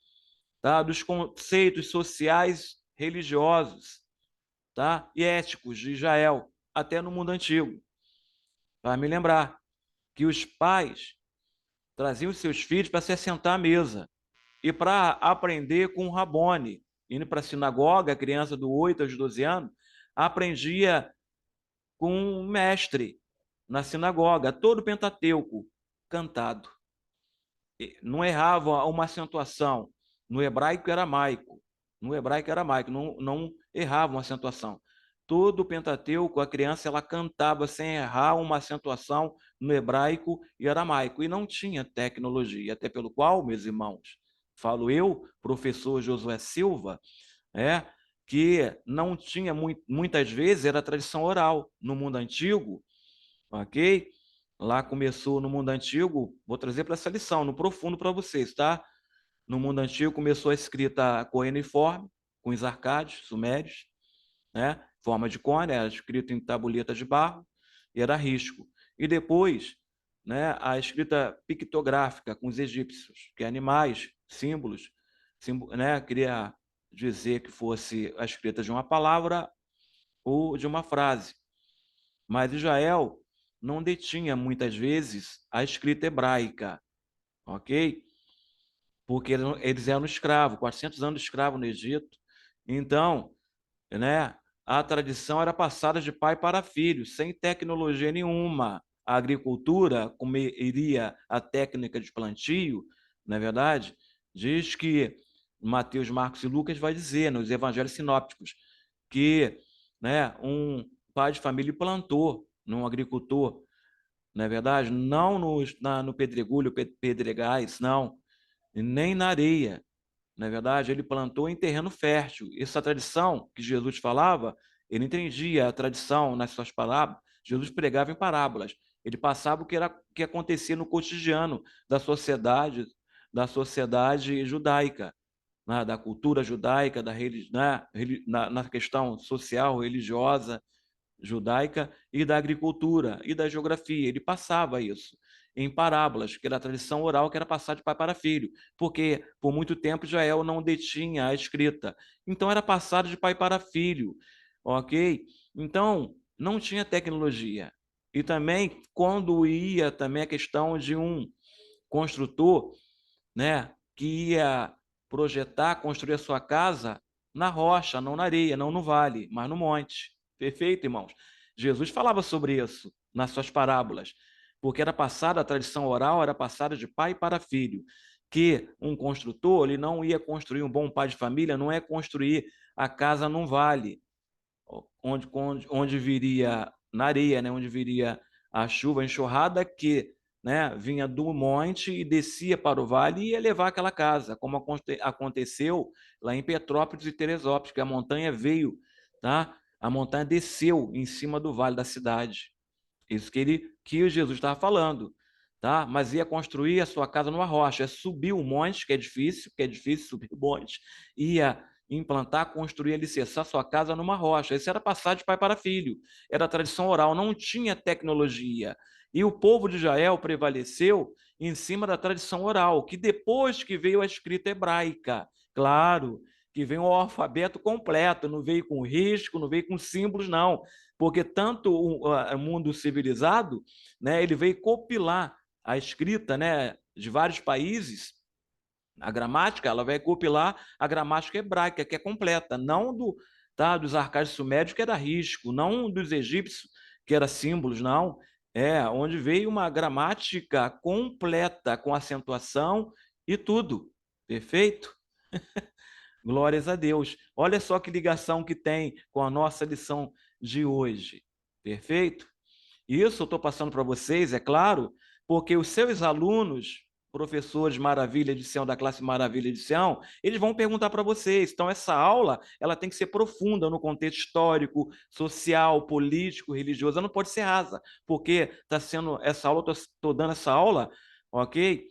tá, dos conceitos sociais religiosos, tá, e éticos de Israel, até no mundo antigo. Faz me lembrar que os pais traziam seus filhos para se assentar à mesa e para aprender com o Rabone. Indo para a sinagoga, a criança do 8 aos 12 anos, aprendia com um mestre na sinagoga, todo o Pentateuco cantado. Não errava uma acentuação. No hebraico e aramaico. No hebraico e aramaico, não errava uma acentuação. Todo o Pentateuco, a criança ela cantava sem errar uma acentuação no hebraico e aramaico. E não tinha tecnologia, até pelo qual, meus irmãos, falo eu, professor Josué Silva, que não tinha muitas vezes, era tradição oral. No mundo antigo, ok? Lá começou no mundo antigo, vou trazer para essa lição, no profundo para vocês, tá? No mundo antigo começou a escrita coeniforme, com os arcádios, sumérios, né? Forma de cone, era escrito em tabuleta de barro e era risco. E depois, né, a escrita pictográfica com os egípcios, que é animais, símbolos, né? Queria dizer que fosse a escrita de uma palavra ou de uma frase. Mas Israel não detinha muitas vezes a escrita hebraica, ok? Porque eles eram escravos, 400 anos de escravo no Egito. Então, né, a tradição era passada de pai para filho, sem tecnologia nenhuma. A agricultura, como iria a técnica de plantio, não é verdade? Diz que Mateus, Marcos e Lucas vai dizer nos evangelhos sinópticos que, né, um pai de família plantou num agricultor, não é verdade? Não no pedregulho, pedregais, não, nem na areia, não é verdade? Ele plantou em terreno fértil. Essa tradição que Jesus falava, ele entendia a tradição nas suas parábolas. Jesus pregava em parábolas. Ele passava o que acontecia no cotidiano da sociedade judaica, né? Da cultura judaica, né? Na questão social, religiosa judaica e da agricultura e da geografia. Ele passava isso em parábolas, que era a tradição oral que era passada de pai para filho, porque por muito tempo Israel não detinha a escrita. Então era passado de pai para filho, ok? Então não tinha tecnologia. E também quando ia também a questão de um construtor, né, que ia projetar, construir a sua casa na rocha, não na areia, não no vale, mas no monte. Perfeito, irmãos? Jesus falava sobre isso nas suas parábolas, porque era passada, a tradição oral era passada de pai para filho, que um construtor, ele não ia construir, um bom pai de família não é construir a casa num vale, onde viria na areia, né, onde viria a chuva, a enxurrada que, né, vinha do monte e descia para o vale e ia levar aquela casa, como aconteceu lá em Petrópolis e Teresópolis, que a montanha veio, tá? A montanha desceu em cima do vale da cidade. Isso que o Jesus estava falando, tá? Mas ia construir a sua casa numa rocha, ia subir o monte, que é difícil subir o monte, ia implantar, construir, alicerçar sua casa numa rocha. Isso era passar de pai para filho, era tradição oral, não tinha tecnologia. E o povo de Israel prevaleceu em cima da tradição oral, que depois que veio a escrita hebraica, claro, que veio o alfabeto completo, não veio com risco, não veio com símbolos, não, porque tanto o mundo civilizado, né, ele veio compilar a escrita, né, de vários países. A gramática, ela vai compilar a gramática hebraica, que é completa, não dos arcaicos sumérios, que era risco, não dos egípcios, que era símbolos, não. Onde veio uma gramática completa, com acentuação e tudo. Perfeito? Glórias a Deus. Olha só que ligação que tem com a nossa lição de hoje. Perfeito? Isso eu estou passando para vocês, é claro, porque os seus alunos, professores Maravilha de Sião, da classe Maravilha de Sião, eles vão perguntar para vocês. Então, essa aula ela tem que ser profunda no contexto histórico, social, político, religioso. Ela não pode ser rasa, porque está sendo essa aula, estou dando essa aula, ok?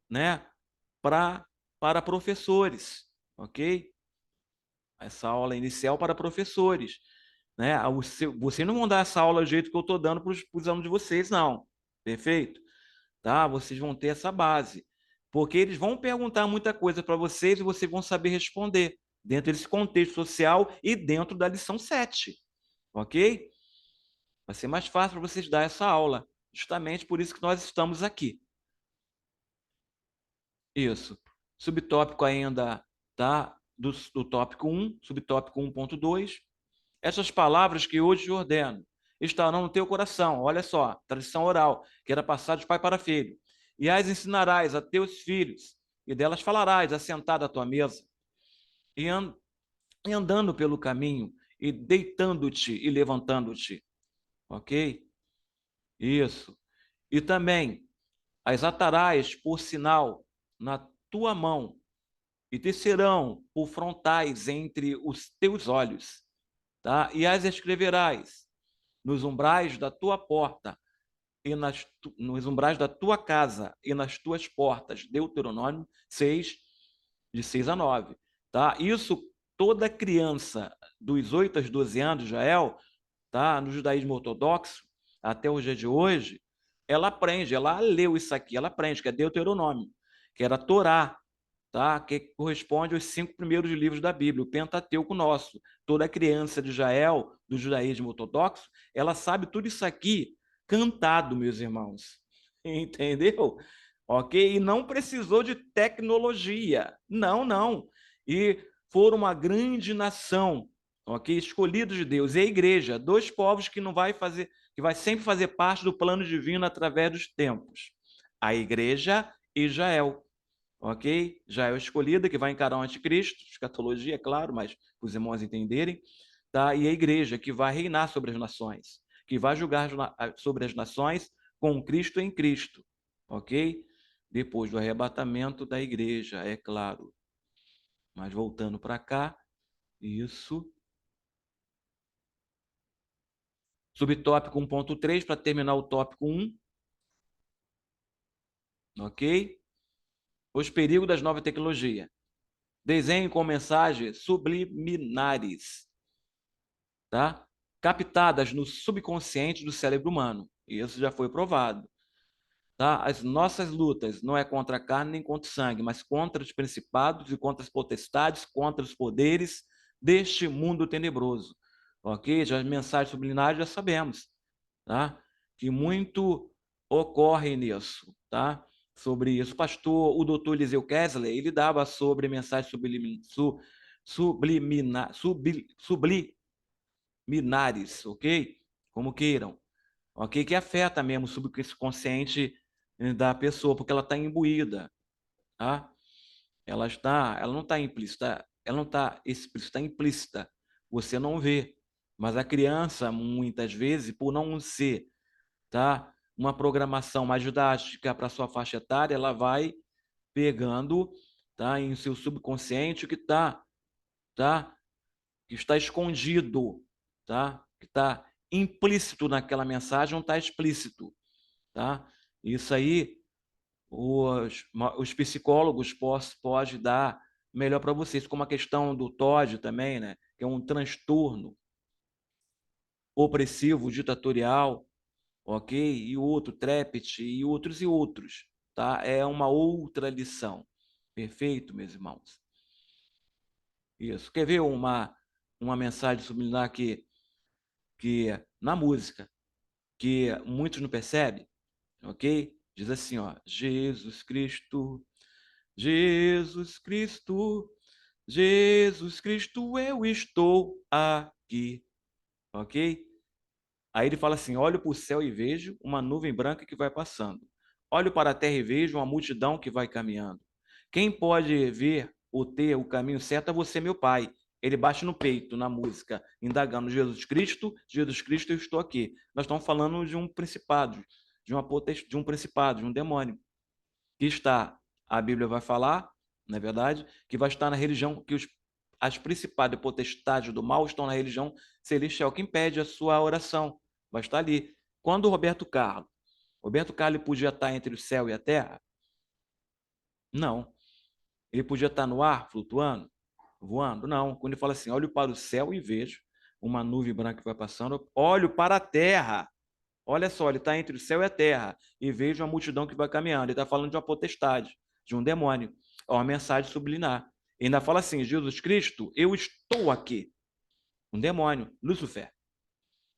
Né? Pra, para professores, ok? Essa aula inicial para professores, né? Vocês não vão dar essa aula do jeito que eu estou dando para os alunos de vocês, não. Perfeito? Tá? Vocês vão ter essa base. Porque eles vão perguntar muita coisa para vocês e vocês vão saber responder dentro desse contexto social e dentro da lição 7. Ok? Vai ser mais fácil para vocês dar essa aula. Justamente por isso que nós estamos aqui. Isso. Subtópico ainda, tá? Do tópico 1, subtópico 1.2. Essas palavras que hoje te ordeno estarão no teu coração. Olha só, tradição oral, que era passada de pai para filho. E as ensinarás a teus filhos, e delas falarás, assentado à tua mesa, e, e andando pelo caminho, e deitando-te e levantando-te. Ok? Isso. E também as atarás por sinal na tua mão, e te serão por frontais entre os teus olhos, tá? E as escreverás nos umbrais da tua porta e nos umbrais da tua casa e nas tuas portas. Deuteronômio 6, de 6 a 9. Tá? Isso toda criança dos 8 aos 12 anos de Israel, tá? No judaísmo ortodoxo, até o dia de hoje, ela aprende, ela leu isso aqui, ela aprende, que é Deuteronômio, que era a Torá, tá? Que corresponde aos 5 primeiros livros da Bíblia, o Pentateuco nosso. Toda criança de Israel, do judaísmo ortodoxo, ela sabe tudo isso aqui cantado, meus irmãos. Entendeu? Ok? E não precisou de tecnologia. Não, não. E foram uma grande nação, ok? Escolhidos de Deus. E a igreja, dois povos que não vai fazer, que vai sempre fazer parte do plano divino através dos tempos. A igreja e Israel. ok? Já é a escolhida que vai encarar o anticristo, escatologia, é claro, mas para os irmãos entenderem, tá? E a igreja que vai reinar sobre as nações, que vai julgar sobre as nações com Cristo em Cristo, ok? Depois do arrebatamento da igreja, é claro. Mas voltando para cá, isso. Subtópico 1.3, para terminar o tópico 1, ok? Os perigos das novas tecnologias. Desenho com mensagens subliminares, tá? Captadas no subconsciente do cérebro humano. Isso já foi provado. Tá? As nossas lutas não é contra a carne nem contra o sangue, mas contra os principados e contra as potestades, contra os poderes deste mundo tenebroso. Ok? Já as mensagens subliminares já sabemos, tá? Que muito ocorre nisso, tá? Sobre isso. O doutor Eliseu Kessler, ele dava sobre mensagens subliminares, ok? Como queiram, ok? Que afeta mesmo o subconsciente da pessoa, porque ela está imbuída, tá? Ela não está implícita, ela não está explícita, está implícita. Você não vê, mas a criança, muitas vezes, por não ser, tá, uma programação mais didática para sua faixa etária, ela vai pegando, tá, em seu subconsciente o que tá, que está escondido, tá, que está implícito naquela mensagem, não está explícito, tá? Isso aí os psicólogos podem dar melhor para vocês, como a questão do TOD também, né? Que é um transtorno opressivo, ditatorial, ok? E outro, TREPT, e outros, tá? É uma outra lição. Perfeito, meus irmãos? Isso. Quer ver uma mensagem subliminar que na música, que muitos não percebem, ok? Diz assim, ó, Jesus Cristo, Jesus Cristo, Jesus Cristo, eu estou aqui, ok? Aí ele fala assim: olho para o céu e vejo uma nuvem branca que vai passando. Olho para a terra e vejo uma multidão que vai caminhando. Quem pode ver ou ter o caminho certo é você, meu Pai. Ele bate no peito na música, indagando Jesus Cristo, eu estou aqui. Nós estamos falando de um principado, de um principado, de um demônio que está, a Bíblia vai falar, na verdade, que vai estar na religião, que as principais potestades do mal estão na religião celestial, que impede a sua oração. Vai estar ali. Quando Roberto Carlos podia estar entre o céu e a terra? Não. Ele podia estar no ar, flutuando, voando? Não. Quando ele fala assim, olho para o céu e vejo uma nuvem branca que vai passando, olho para a terra. Olha só, ele está entre o céu e a terra e vejo uma multidão que vai caminhando. Ele está falando de uma potestade, de um demônio. É uma mensagem subliminar. E ainda fala assim: Jesus Cristo, eu estou aqui. Um demônio, Lúcifer,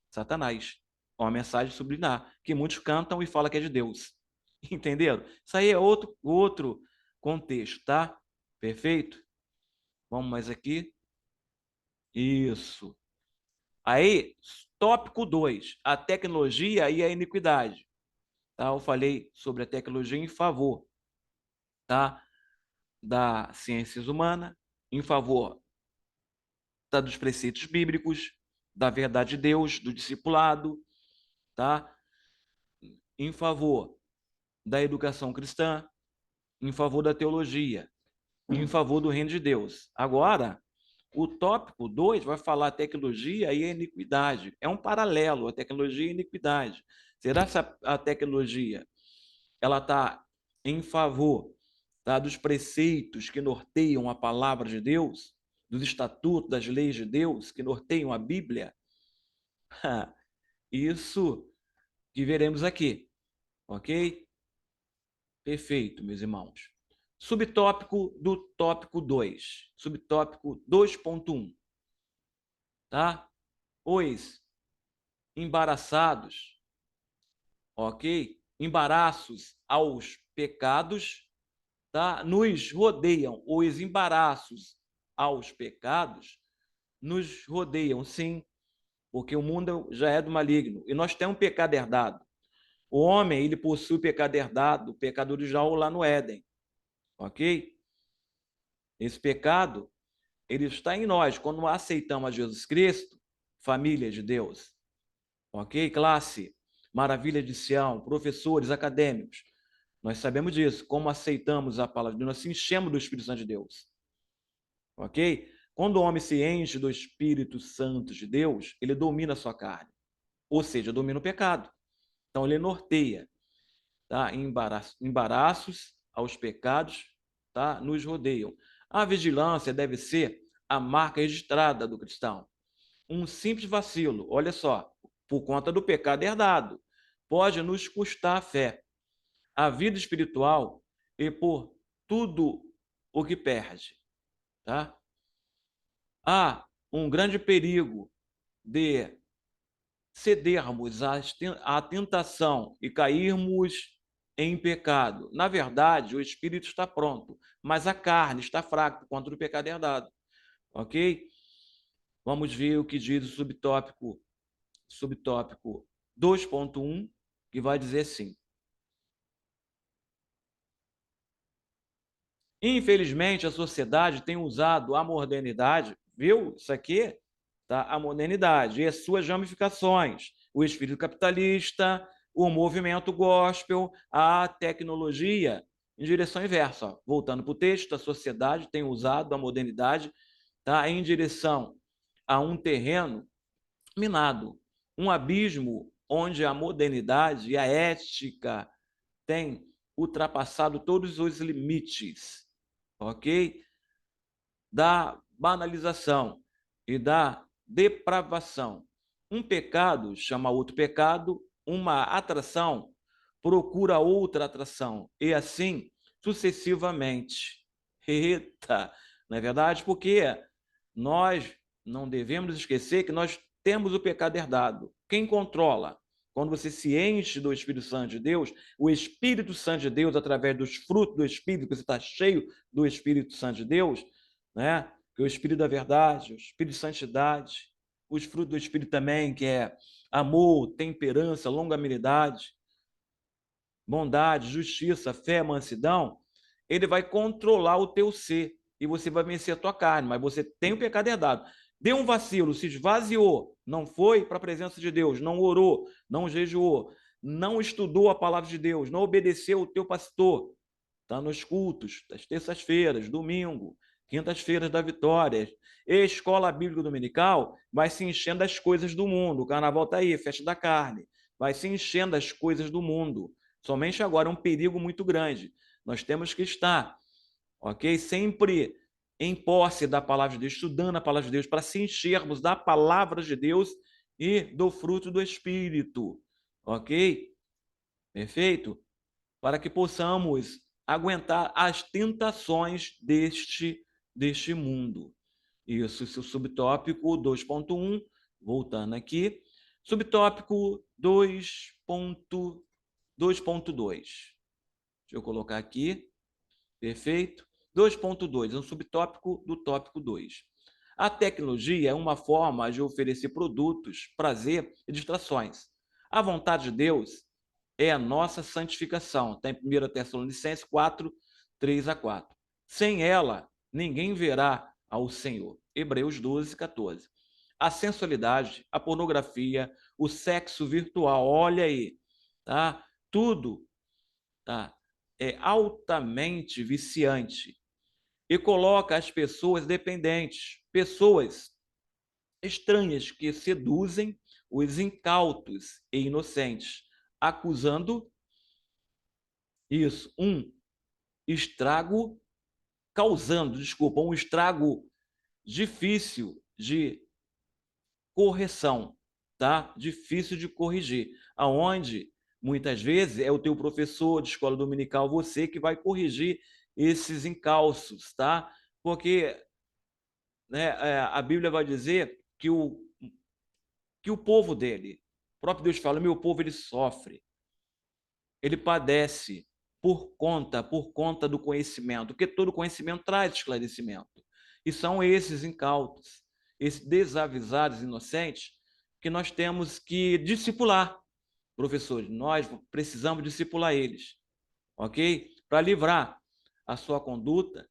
Satanás. É uma mensagem subliminar que muitos cantam e falam que é de Deus. Entenderam? Isso aí é outro contexto, tá? Perfeito? Vamos mais aqui. Isso. Aí, tópico 2, a tecnologia e a iniquidade. Tá? Eu falei sobre a tecnologia em favor, tá, das ciências humanas, em favor, tá, dos preceitos bíblicos, da verdade de Deus, do discipulado, tá? Em favor da educação cristã, em favor da teologia, em favor do reino de Deus. Agora, o tópico 2 vai falar a tecnologia e a iniquidade. É um paralelo, a tecnologia e a iniquidade. Será que a tecnologia ela está em favor, tá, dos preceitos que norteiam a palavra de Deus, dos estatutos, das leis de Deus que norteiam a Bíblia? Isso que veremos aqui, ok? Perfeito, meus irmãos. Subtópico do tópico 2, subtópico 2.1, tá? Os embaraçados, ok? Embaraços aos pecados, tá? Nos rodeiam, os embaraços aos pecados nos rodeiam, sim, porque o mundo já é do maligno e nós temos um pecado herdado. O homem, ele possui o pecado herdado, o pecado original lá no Éden, ok? Esse pecado, ele está em nós. Quando aceitamos a Jesus Cristo, família de Deus, ok? Classe, maravilha de Sião, professores, acadêmicos, nós sabemos disso. Como aceitamos a palavra de Deus, nós se enchemos do Espírito Santo de Deus, ok? Quando o homem se enche do Espírito Santo de Deus, ele domina a sua carne, ou seja, domina o pecado. Então, ele norteia, tá? Embaraços aos pecados, tá? Nos rodeiam. A vigilância deve ser a marca registrada do cristão. Um simples vacilo, olha só, por conta do pecado herdado, pode nos custar a fé, a vida espiritual e por tudo o que perde, tá? Há um grande perigo de cedermos à tentação e cairmos em pecado. Na verdade, o espírito está pronto, mas a carne está fraca contra o pecado herdado, ok? Vamos ver o que diz o subtópico 2.1, que vai dizer assim: infelizmente, a sociedade tem usado a modernidade, viu? Isso aqui, tá? A modernidade e as suas ramificações, o espírito capitalista, o movimento gospel, a tecnologia, em direção inversa. Ó. Voltando para o texto, a sociedade tem usado a modernidade, tá? Em direção a um terreno minado, um abismo onde a modernidade e a ética têm ultrapassado todos os limites, ok? Da banalização e da depravação. Um pecado chama outro pecado, uma atração procura outra atração, e assim sucessivamente. Eita, não é verdade? Porque nós não devemos esquecer que nós temos o pecado herdado. Quem controla? Quando você se enche do Espírito Santo de Deus, o Espírito Santo de Deus, através dos frutos do Espírito, que você está cheio do Espírito Santo de Deus, né? Que é o Espírito da verdade, o Espírito de santidade, os frutos do Espírito também, que é amor, temperança, longanimidade, bondade, justiça, fé, mansidão, ele vai controlar o teu ser e você vai vencer a tua carne, mas você tem o pecado herdado. Deu um vacilo, se esvaziou, não foi para a presença de Deus, não orou, não jejuou, não estudou a palavra de Deus, não obedeceu o teu pastor, está nos cultos, das terças-feiras, domingo, quintas-feiras da vitória, escola bíblica dominical, vai se enchendo das coisas do mundo, o carnaval está aí, festa da carne, vai se enchendo das coisas do mundo. Somente agora é um perigo muito grande. Nós temos que estar, ok? Sempre em posse da palavra de Deus, estudando a palavra de Deus, para se enchermos da palavra de Deus e do fruto do Espírito, ok? Perfeito? Para que possamos aguentar as tentações deste mundo. Isso, esse é o subtópico 2.1, voltando aqui. Subtópico 2.2. Deixa eu colocar aqui. Perfeito? 2.2 é um subtópico do tópico 2. A tecnologia é uma forma de oferecer produtos, prazer e distrações. A vontade de Deus é a nossa santificação. Está em 1 Tessalonicenses 4, 3 a 4. Sem ela, ninguém verá ao Senhor. Hebreus 12, 14. A sensualidade, a pornografia, o sexo virtual, olha aí, tá? Tudo, tá? É altamente viciante e coloca as pessoas dependentes, pessoas estranhas que seduzem os incautos e inocentes, acusando isso, estrago, um estrago difícil de correção, tá? Difícil de corrigir, aonde muitas vezes é o teu professor de escola dominical, você que vai corrigir esses encalços, tá? Porque né, a Bíblia vai dizer que o povo dele, o próprio Deus fala, meu povo ele sofre, ele padece por conta do conhecimento, porque todo conhecimento traz esclarecimento. E são esses incautos, esses desavisados inocentes, que nós temos que discipular, professores. Nós precisamos discipular eles, ok? Para livrar a sua conduta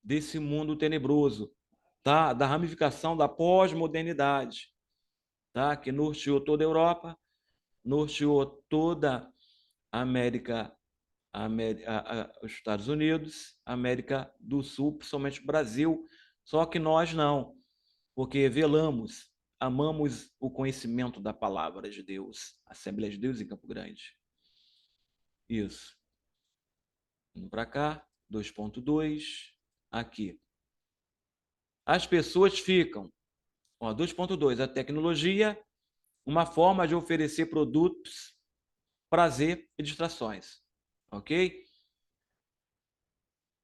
desse mundo tenebroso, tá? Da ramificação da pós-modernidade, tá? Que norteou toda a Europa, norteou toda a América, os Estados Unidos, América do Sul, principalmente o Brasil, só que nós não, porque velamos, amamos o conhecimento da palavra de Deus, Assembleia de Deus em Campo Grande. Isso. Vamos para cá, 2.2, aqui. As pessoas ficam, 2.2, a tecnologia, uma forma de oferecer produtos, prazer e distrações, ok?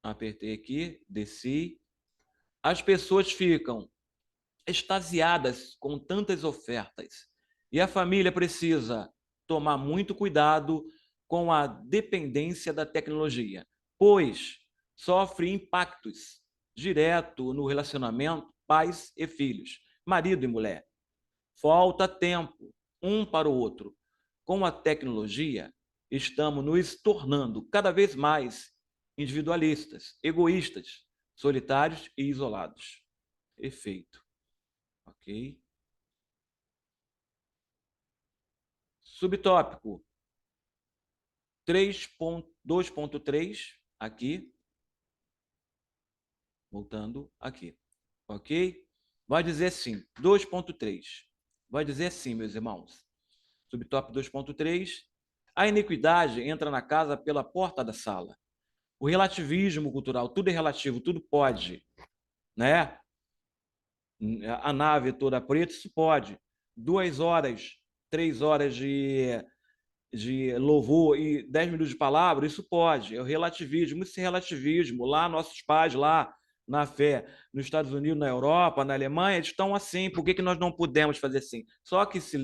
Apertei aqui, desci. As pessoas ficam extasiadas com tantas ofertas e a família precisa tomar muito cuidado com a dependência da tecnologia, pois sofre impactos direto no relacionamento pais e filhos, marido e mulher. Falta tempo um para o outro. Com a tecnologia, estamos nos tornando cada vez mais individualistas, egoístas, solitários e isolados. Efeito. Ok? Subtópico 2.3, aqui. Voltando aqui. Ok? Vai dizer assim, 2.3. Vai dizer assim, meus irmãos. Subtópico 2.3. A iniquidade entra na casa pela porta da sala. O relativismo cultural, tudo é relativo, tudo pode, né? A nave toda preta, isso pode. 2 horas, 3 horas de louvor e 10 minutos de palavra, isso pode. É o relativismo, esse relativismo. Lá, nossos pais, lá na fé, nos Estados Unidos, na Europa, na Alemanha, eles estão assim. Por que nós não podemos fazer assim? Só que se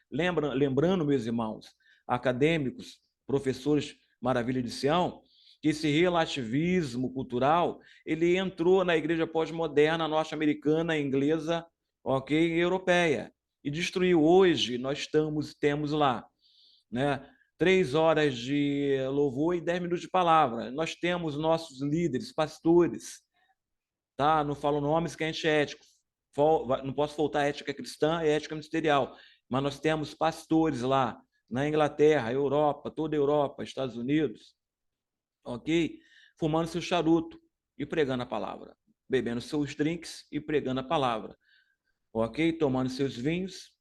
lembrando, meus irmãos, acadêmicos, professores Maravilha de Sião, que esse relativismo cultural ele entrou na igreja pós-moderna norte-americana, inglesa, ok, europeia, e destruiu. Hoje nós temos lá, né, 3 horas de louvor e 10 minutos de palavra. Nós temos nossos líderes, pastores, tá? Não falo nomes que a gente é ético, não posso faltar ética cristã e ética ministerial, mas nós temos pastores lá na Inglaterra, Europa, toda a Europa, Estados Unidos, ok? Fumando seu charuto e pregando a palavra, bebendo seus drinks e pregando a palavra, ok? Tomando seus vinhos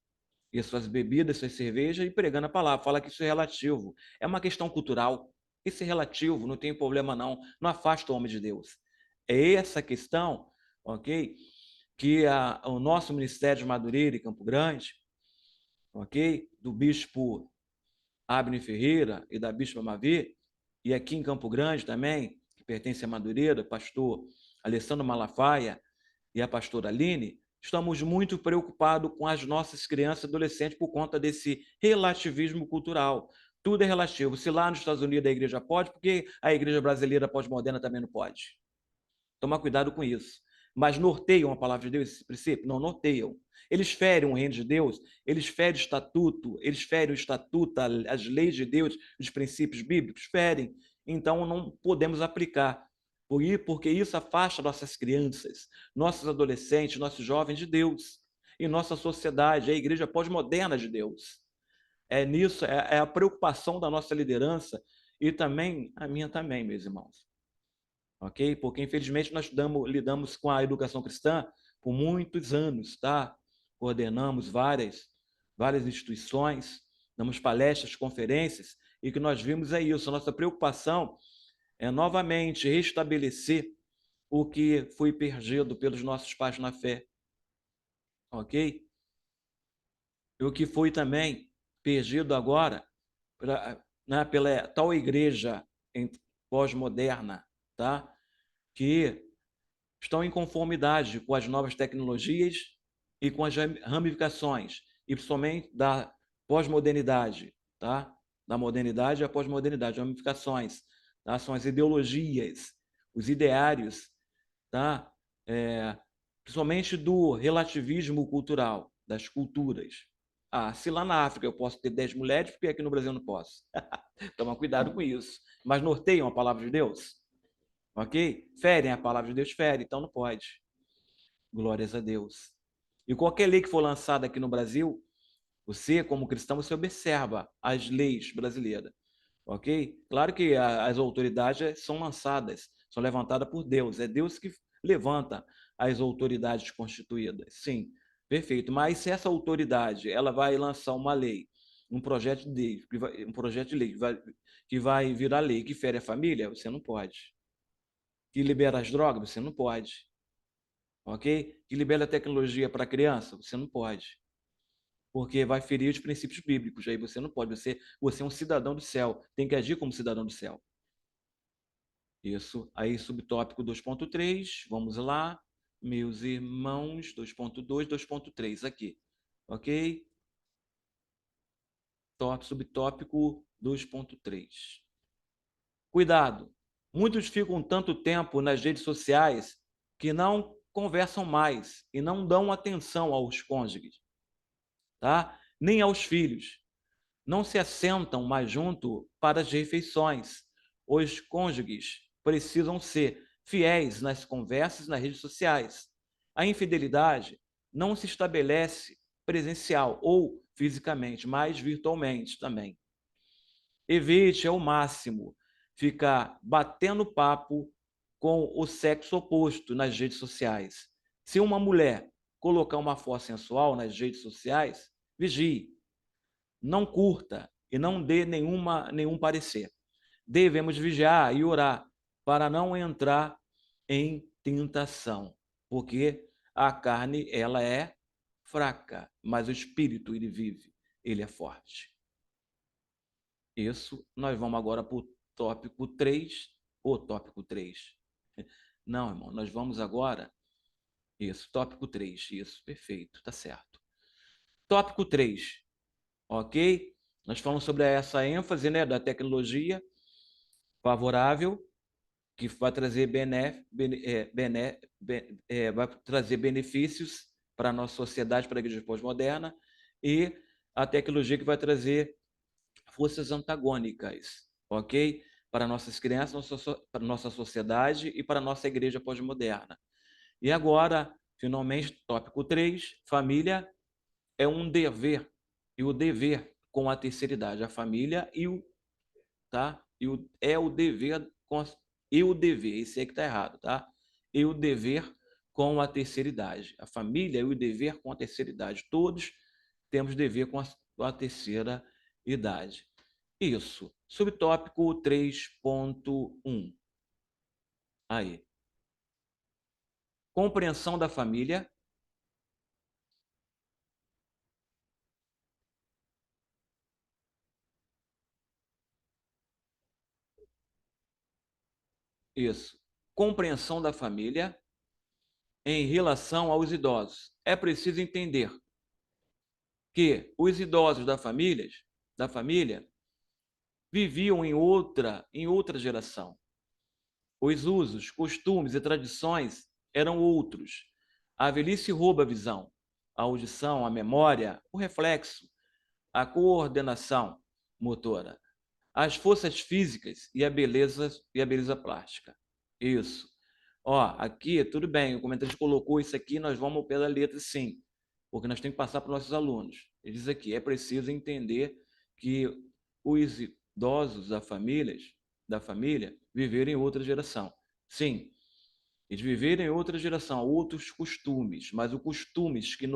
e as suas bebidas, suas cervejas e pregando a palavra. Fala que isso é relativo. É uma questão cultural. Isso é relativo, não tem problema não. Não afasta o homem de Deus. É essa questão, ok? Que o nosso Ministério de Madureira e Campo Grande, ok? Do bispo Abner Ferreira e da bispa Mavi, e aqui em Campo Grande também, que pertence a Madureira, pastor Alessandro Malafaia e a pastora Aline, estamos muito preocupados com as nossas crianças e adolescentes por conta desse relativismo cultural. Tudo é relativo. Se lá nos Estados Unidos a igreja pode, por que a igreja brasileira pós-moderna também não pode? Tomar cuidado com isso. Mas norteiam a palavra de Deus, esse princípio? Não norteiam. Eles ferem o reino de Deus, eles ferem o estatuto, as leis de Deus, os princípios bíblicos, ferem. Então não podemos aplicar. Porque isso afasta nossas crianças, nossos adolescentes, nossos jovens de Deus. E nossa sociedade, a igreja pós-moderna de Deus. É nisso, é a preocupação da nossa liderança e também a minha também, meus irmãos. Ok? Porque, infelizmente, nós lidamos com a educação cristã por muitos anos, tá? Coordenamos várias instituições, damos palestras, conferências, e o que nós vimos é isso. A nossa preocupação é novamente restabelecer o que foi perdido pelos nossos pais na fé, ok? E o que foi também perdido agora pela tal igreja pós-moderna, tá? Que estão em conformidade com as novas tecnologias e com as ramificações, e principalmente da pós-modernidade, tá? Da modernidade à pós-modernidade, ramificações, tá? São as ideologias, os ideários, tá? Principalmente do relativismo cultural, das culturas. Se lá na África eu posso ter 10 mulheres, porque aqui no Brasil eu não posso. Toma cuidado com isso. Mas norteiam a palavra de Deus? ok? Ferem a palavra de Deus, ferem, então não pode. Glórias a Deus. E qualquer lei que for lançada aqui no Brasil, você, como cristão, você observa as leis brasileiras, ok? Claro que as autoridades são lançadas, são levantadas por Deus, é Deus que levanta as autoridades constituídas, sim, perfeito. Mas se essa autoridade ela vai lançar uma lei, um projeto de lei, que vai virar lei, que fere a família, você não pode. Que libera as drogas, você não pode, ok? Que libera a tecnologia para a criança, você não pode, porque vai ferir os princípios bíblicos. Aí você não pode. Você é um cidadão do céu, tem que agir como cidadão do céu. Isso. Aí, subtópico 2.3, vamos lá. Meus irmãos, 2.2, 2.3, aqui. Ok? Subtópico 2.3. Cuidado. Muitos ficam tanto tempo nas redes sociais que não conversam mais e não dão atenção aos cônjuges, tá? Nem aos filhos. Não se assentam mais junto para as refeições. Os cônjuges precisam ser fiéis nas conversas nas redes sociais. A infidelidade não se estabelece presencial ou fisicamente, mas virtualmente também. Evite ao máximo ficar batendo papo com o sexo oposto nas redes sociais. Se uma mulher colocar uma foto sensual nas redes sociais, vigie, não curta e não dê nenhum parecer. Devemos vigiar e orar para não entrar em tentação, porque a carne ela é fraca, mas o espírito ele vive, ele é forte. Isso, nós vamos agora para o tópico 3, o tópico 3. Não, irmão, nós vamos agora, isso, tópico 3, isso, perfeito, tá certo. Tópico 3, ok? Nós falamos sobre essa ênfase, né, da tecnologia favorável, que vai trazer, vai trazer benefícios para a nossa sociedade, para a igreja pós-moderna, e a tecnologia que vai trazer forças antagônicas, ok? Para nossas crianças, para nossa sociedade e para a nossa igreja pós-moderna. E agora, finalmente, tópico 3, família é um dever, e o dever com a terceira idade, a família e o, tá? É o dever e o dever, esse aí que está errado, tá? E o dever com a terceira idade. A família e o dever com a terceira idade. Todos temos dever com a terceira idade. Isso. Subtópico 3.1. Aí. Compreensão da família. Isso. Compreensão da família em relação aos idosos. É preciso entender que os idosos da família viviam em outra geração. Os usos, costumes e tradições eram outros. A velhice rouba a visão, a audição, a memória, o reflexo, a coordenação motora, as forças físicas e a beleza plástica. Isso. Ó, aqui, tudo bem, o comentarista colocou isso aqui, nós vamos ao pé da letra, sim, porque nós temos que passar para os nossos alunos. Ele diz aqui, é preciso entender que os idosos da família viveram em outra geração. Sim, eles viveram em outra geração, outros costumes, mas os costumes que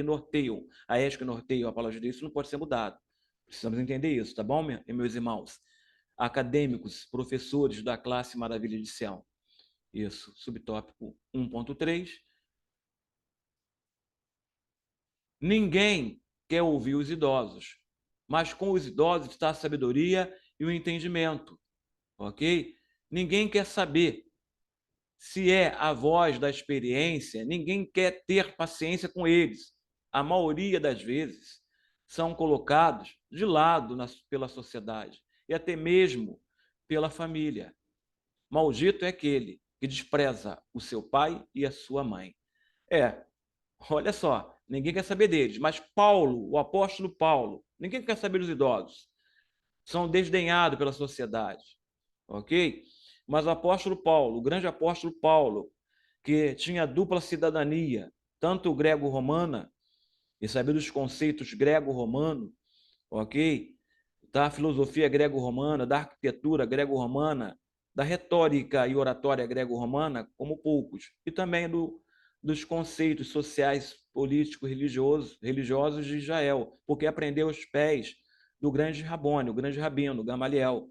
norteiam, a ética que norteiam a palavra de Deus, isso não pode ser mudado. Precisamos entender isso, tá bom, meus irmãos? Acadêmicos, professores da classe Maravilha de Sião. Isso, subtópico 1.3. Ninguém quer ouvir os idosos, mas com os idosos está a sabedoria e o entendimento, ok? Ninguém quer saber se é a voz da experiência, ninguém quer ter paciência com eles. A maioria das vezes são colocados de lado pela sociedade e até mesmo pela família. Maldito é aquele que despreza o seu pai e a sua mãe. Olha só, ninguém quer saber deles, mas Paulo, o apóstolo Paulo, ninguém quer saber dos idosos. São desdenhados pela sociedade, ok? Mas o apóstolo Paulo, o grande apóstolo Paulo, que tinha dupla cidadania, tanto grego-romana, e sabia dos conceitos grego-romano, ok? Da filosofia grego-romana, da arquitetura grego-romana, da retórica e oratória grego-romana, como poucos, e também dos conceitos sociais, políticos, religiosos de Israel, porque aprendeu aos pés do grande Rabone, o grande rabino, Gamaliel,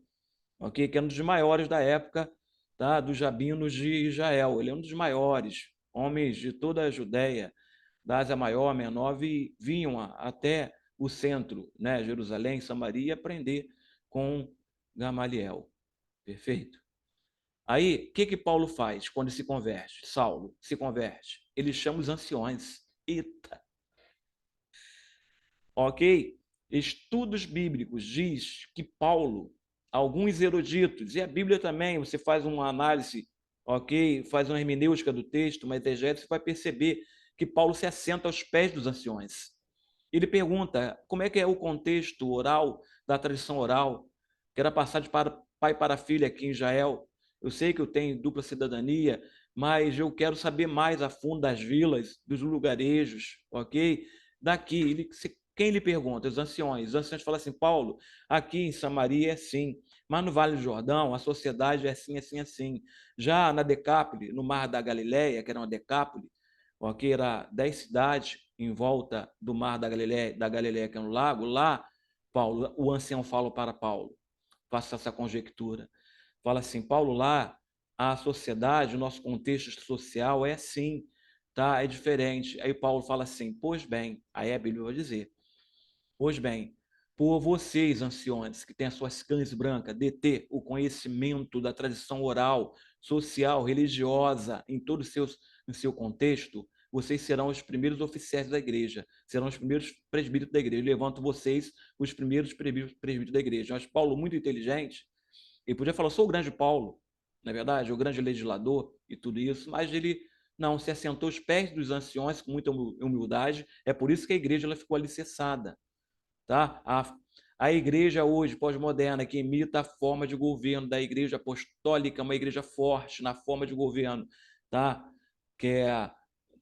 ok? Que é um dos maiores da época, tá? Dos rabinos de Israel. Ele é um dos maiores, homens de toda a Judéia, da Ásia Maior, Menor, vinham até o centro, né? Jerusalém, Samaria, aprender com Gamaliel. Perfeito? Aí, o que Paulo faz quando se converte? Saulo se converte. Ele chama os anciões. Eita! Ok? Estudos bíblicos diz que Paulo, alguns eruditos, e a Bíblia também, você faz uma análise, ok? Faz uma hermenêutica do texto, uma exegese, você vai perceber que Paulo se assenta aos pés dos anciões. Ele pergunta como é que é o contexto oral, da tradição oral, que era passado de pai para filho aqui em Israel. Eu sei que eu tenho dupla cidadania, mas eu quero saber mais a fundo das vilas, dos lugarejos, ok? Daqui, quem lhe pergunta? Os anciões. Os anciões falam assim, Paulo, aqui em Samaria é assim, mas no Vale do Jordão a sociedade é assim, assim, assim. Já na Decápole, no Mar da Galileia, que era uma Decápole, ok, era 10 cidades em volta do Mar da Galileia, que é um lago, lá, Paulo, o ancião fala para Paulo, faça essa conjectura, fala assim, Paulo, lá, a sociedade, o nosso contexto social é assim, tá? É diferente. Aí Paulo fala assim, pois bem, aí a Bíblia vai dizer, pois bem, por vocês, anciões, que têm as suas cães brancas, deter o conhecimento da tradição oral, social, religiosa, em seu contexto, vocês serão os primeiros oficiais da igreja, serão os primeiros presbíteros da igreja. Levanto vocês, os primeiros presbíteros da igreja. Mas Paulo, muito inteligente, ele podia falar, sou o grande Paulo, na verdade, o grande legislador e tudo isso, mas ele não se assentou aos pés dos anciões com muita humildade. É por isso que a igreja ela ficou alicerçada. Tá? A igreja hoje, pós-moderna, que imita a forma de governo da igreja apostólica, uma igreja forte na forma de governo, tá? Que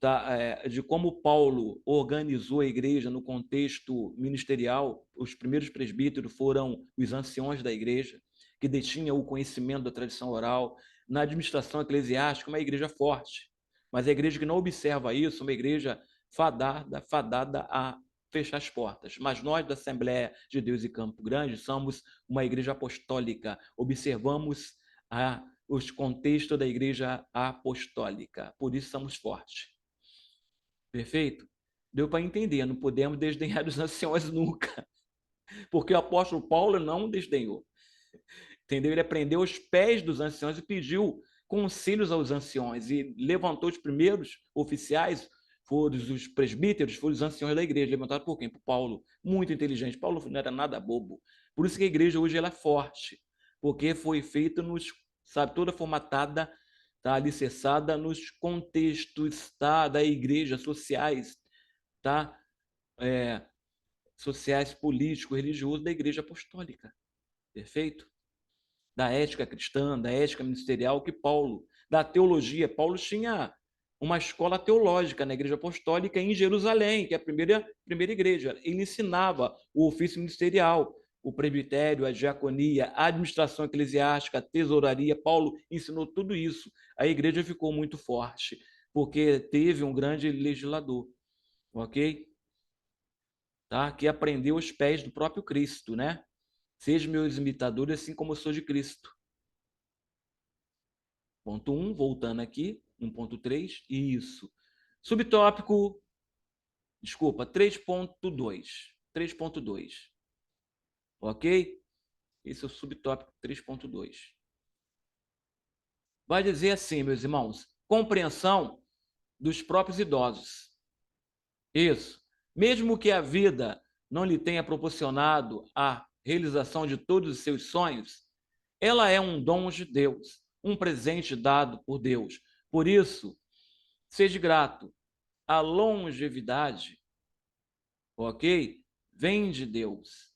é, de como Paulo organizou a igreja no contexto ministerial. Os primeiros presbíteros foram os anciões da igreja, que detinham o conhecimento da tradição oral. Na administração eclesiástica, uma igreja forte, mas a igreja que não observa isso, uma igreja fadada a fechar as portas. Mas nós, da Assembleia de Deus em Campo Grande, somos uma igreja apostólica, observamos os contextos da igreja apostólica, por isso somos fortes. Perfeito? Deu para entender, não podemos desdenhar dos anciões nunca, porque o apóstolo Paulo não desdenhou. Entendeu? Ele aprendeu aos pés dos anciões e pediu conselhos aos anciões e levantou os primeiros oficiais, foram os presbíteros, foram os anciões da igreja, levantados por quem? Por Paulo, muito inteligente. Paulo não era nada bobo. Por isso que a igreja hoje ela é forte, porque foi feita sabe, toda formatada, tá, alicerçada nos contextos, tá, da igreja, sociais, tá, sociais, políticos, religiosos da igreja apostólica. Perfeito? Da ética cristã, da ética ministerial, que Paulo, da teologia. Paulo tinha uma escola teológica na igreja apostólica em Jerusalém, que é a primeira igreja. Ele ensinava o ofício ministerial, o presbitério, a diaconia, a administração eclesiástica, a tesouraria. Paulo ensinou tudo isso. A igreja ficou muito forte, porque teve um grande legislador, ok? Tá? Que aprendeu os pés do próprio Cristo, né? Sejam meus imitadores, assim como eu sou de Cristo. Ponto 1, voltando aqui, 1.3, isso. Subtópico, desculpa, 3.2. 3.2. Ok? Esse é o subtópico 3.2. Vai dizer assim, meus irmãos, compreensão dos próprios idosos. Isso. Mesmo que a vida não lhe tenha proporcionado a realização de todos os seus sonhos, ela é um dom de Deus, um presente dado por Deus. Por isso, seja grato. A longevidade, ok? Vem de Deus.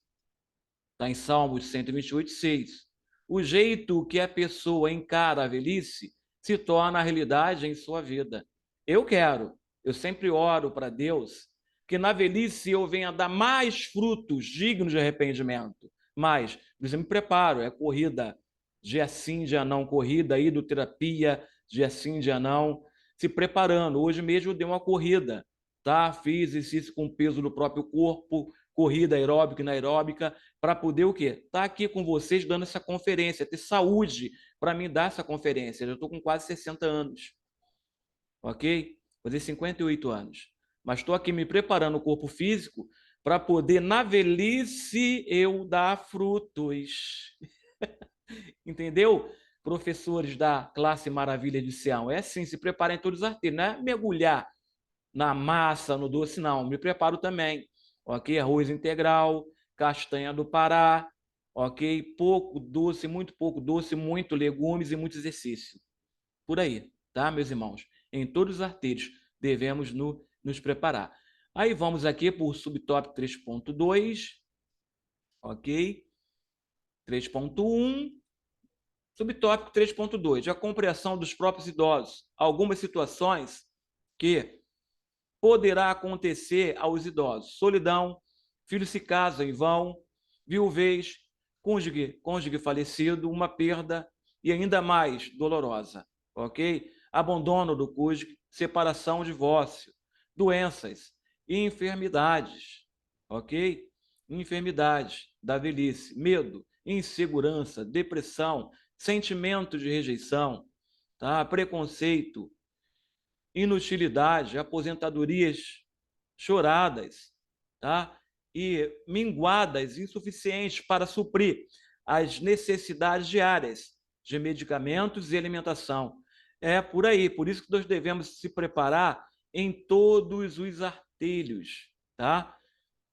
Está em Salmos 128, 6. o jeito que a pessoa encara a velhice se torna a realidade em sua vida. Eu sempre oro para Deus que na velhice eu venha dar mais frutos dignos de arrependimento. Mas, eu me preparo, é corrida, dia sim, dia não, corrida, hidroterapia, dia sim, dia não, se preparando. Hoje mesmo eu dei uma corrida, tá? Fiz exercício com o peso do próprio corpo, corrida aeróbica e anaeróbica, para poder o quê? Estar aqui com vocês dando essa conferência, ter saúde para mim dar essa conferência. Eu estou com quase 60 anos, ok? Fazer 58 anos. Mas estou aqui me preparando o corpo físico para poder, na velhice, eu dar frutos. Entendeu? Professores da classe Maravilha de Sião. É assim, se preparem todos os arteiros, não é mergulhar na massa, no doce, não. Me preparo também. Ok? Arroz integral, castanha do Pará, ok? Pouco doce, muito legumes e muito exercício. Por aí, tá, meus irmãos? Em todos os arteiros devemos nos preparar. Aí vamos aqui para o subtópico 3.2, ok? 3.1, subtópico 3.2, a compreensão dos próprios idosos. Algumas situações que poderá acontecer aos idosos. Solidão, filhos se casam e vão, viuvez, cônjuge falecido, uma perda e ainda mais dolorosa, ok? Abandono do cônjuge, separação, divórcio, doenças e enfermidades, ok? Enfermidades da velhice, medo, insegurança, depressão, sentimento de rejeição, tá? Preconceito, inutilidade, aposentadorias choradas, tá? E minguadas, insuficientes para suprir as necessidades diárias de medicamentos e alimentação. É por aí, por isso que nós devemos se preparar em todos os artelhos, tá?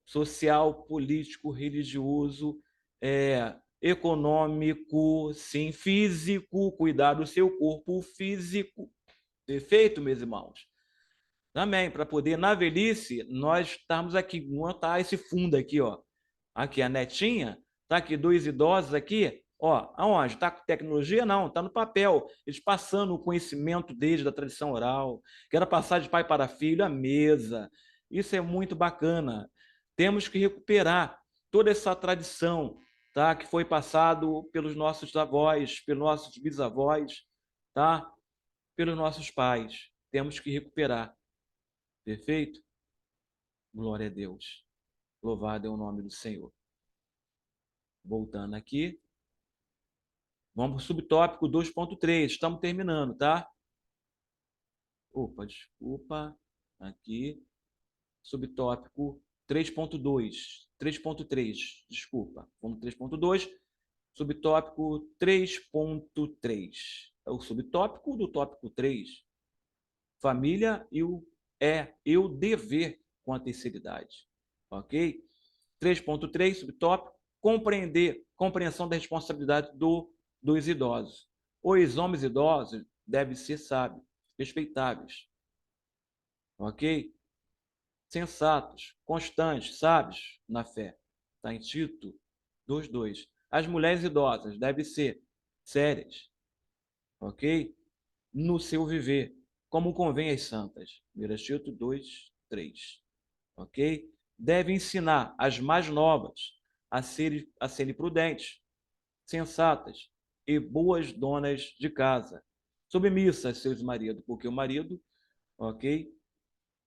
Social, político, religioso, econômico, sim, físico, cuidar do seu corpo físico. Perfeito, meus irmãos? Também, para poder, na velhice, nós estarmos aqui, montar esse fundo aqui, ó. Aqui, a netinha, tá aqui, 2 idosos aqui, ó, aonde? Tá com tecnologia? Não, tá no papel. Eles passando o conhecimento deles, da tradição oral, que era passar de pai para filho, à mesa. Isso é muito bacana. Temos que recuperar toda essa tradição, tá? Que foi passado pelos nossos avós, pelos nossos bisavós, tá? Pelos nossos pais. Temos que recuperar. Perfeito? Glória a Deus. Louvado é o nome do Senhor. Voltando aqui. Vamos para o subtópico 2.3. Estamos terminando, tá? Opa, desculpa. Aqui. Subtópico 3.2. 3.3. Desculpa. Vamos 3.2. Subtópico 3.3. É o subtópico do tópico 3. Família e o dever com a terceira idade. Ok? 3.3, subtópico, compreensão da responsabilidade dos idosos. Os homens idosos devem ser sábios, respeitáveis, ok? Sensatos, constantes, sábios na fé. Está em Tito 2:2. As mulheres idosas devem ser sérias, ok? No seu viver, como convém às santas. 1 Tito 2:3. Ok? Deve ensinar as mais novas a serem prudentes, sensatas e boas donas de casa, submissas a seus maridos, porque o marido, ok,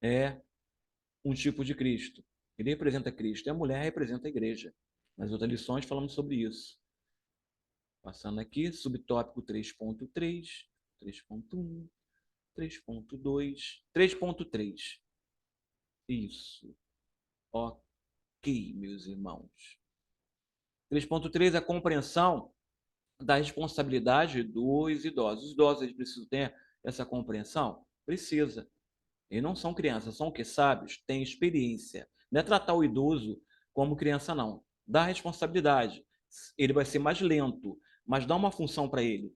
é um tipo de Cristo. Ele representa Cristo, e a mulher representa a igreja. Nas outras lições falamos sobre isso. Passando aqui, subtópico 3.3, 3.1, 3.2, 3.3. Isso. Ok, meus irmãos. 3.3, a compreensão da responsabilidade dos idosos. Os idosos eles precisam ter essa compreensão? Precisa. Eles não são crianças, são o que? Sábios, têm experiência. Não é tratar o idoso como criança, não. Dá responsabilidade. Ele vai ser mais lento, mas dá uma função para ele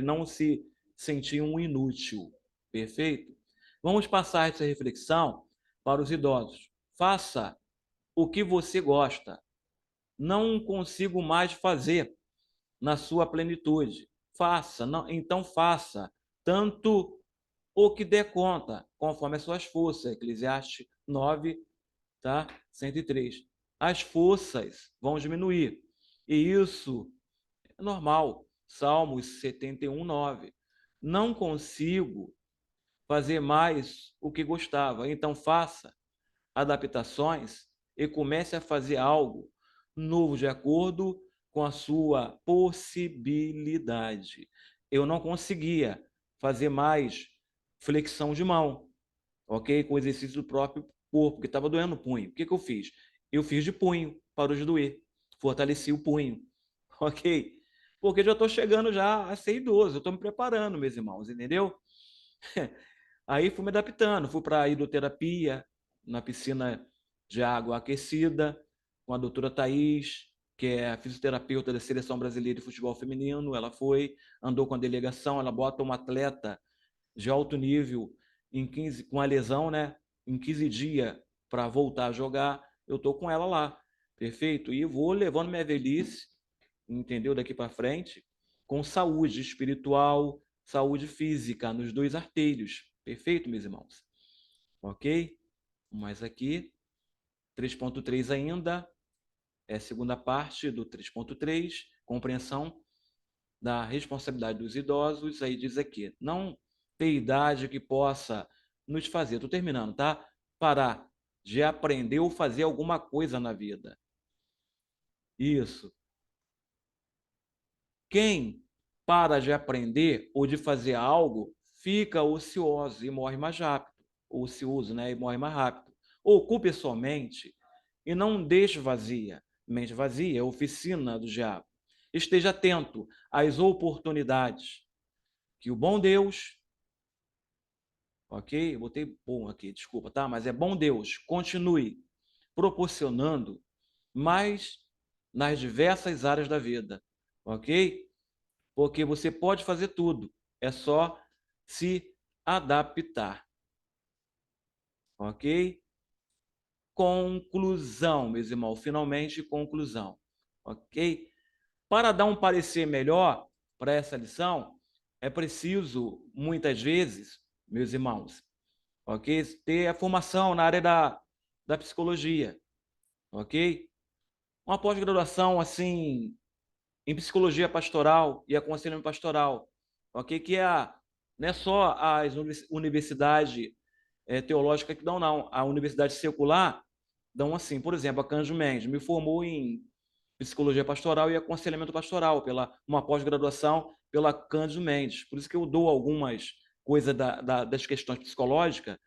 não se sentir um inútil. Perfeito? Vamos passar essa reflexão para os idosos. Faça o que você gosta. Não consigo mais fazer. na sua plenitude. Faça, não, então faça, tanto o que der conta, conforme as suas forças. Eclesiastes 9, tá? 103. As forças vão diminuir. E isso é normal. Salmos 71, 9. Não consigo fazer mais o que gostava, então faça adaptações e comece a fazer algo novo de acordo com a sua possibilidade. Eu não conseguia fazer mais flexão de mão, ok? Com o exercício do próprio corpo, porque estava doendo o punho. O que eu fiz? Eu fiz de punho, parou de doer. Fortaleci o punho, ok? Porque já estou chegando já a ser idoso, eu estou me preparando, meus irmãos, entendeu? Aí fui me adaptando, fui para a hidroterapia, na piscina de água aquecida, com a doutora Thaís, que é a fisioterapeuta da Seleção Brasileira de Futebol Feminino. Ela foi, andou com a delegação, ela bota um atleta de alto nível em 15, com a lesão, né? Em 15 dias para voltar a jogar. Eu estou com ela lá, perfeito? E vou levando minha velhice, entendeu? Daqui para frente, com saúde espiritual, saúde física, nos dois artelhos. Perfeito, meus irmãos? Ok? Mas aqui, 3.3 ainda, é a segunda parte do 3.3, compreensão da responsabilidade dos idosos. Aí diz aqui, não ter idade que possa nos fazer, estou terminando, tá? Parar de aprender ou fazer alguma coisa na vida. Isso. Quem para de aprender ou de fazer algo, fica ocioso e morre mais rápido. Ocioso, né? E morre mais rápido. Ocupe sua mente e não deixe vazia. Mente vazia é oficina do diabo. Esteja atento às oportunidades que o bom Deus, ok? Botei bom aqui, desculpa, tá? Mas é bom Deus, continue proporcionando mais nas diversas áreas da vida, ok? Porque você pode fazer tudo, é só se adaptar, ok? Conclusão, meus irmãos, finalmente conclusão, ok? Para dar um parecer melhor para essa lição, é preciso, muitas vezes, meus irmãos, ok? Ter a formação na área da psicologia, ok? Uma pós-graduação, assim, em psicologia pastoral e aconselhamento pastoral, ok? Que não é só as universidades teológicas que dão, não. A universidade secular dão assim, por exemplo, a Cândido Mendes me formou em psicologia pastoral e aconselhamento pastoral, pela uma pós-graduação pela Cândido Mendes. Por isso que eu dou algumas coisas das questões psicológicas,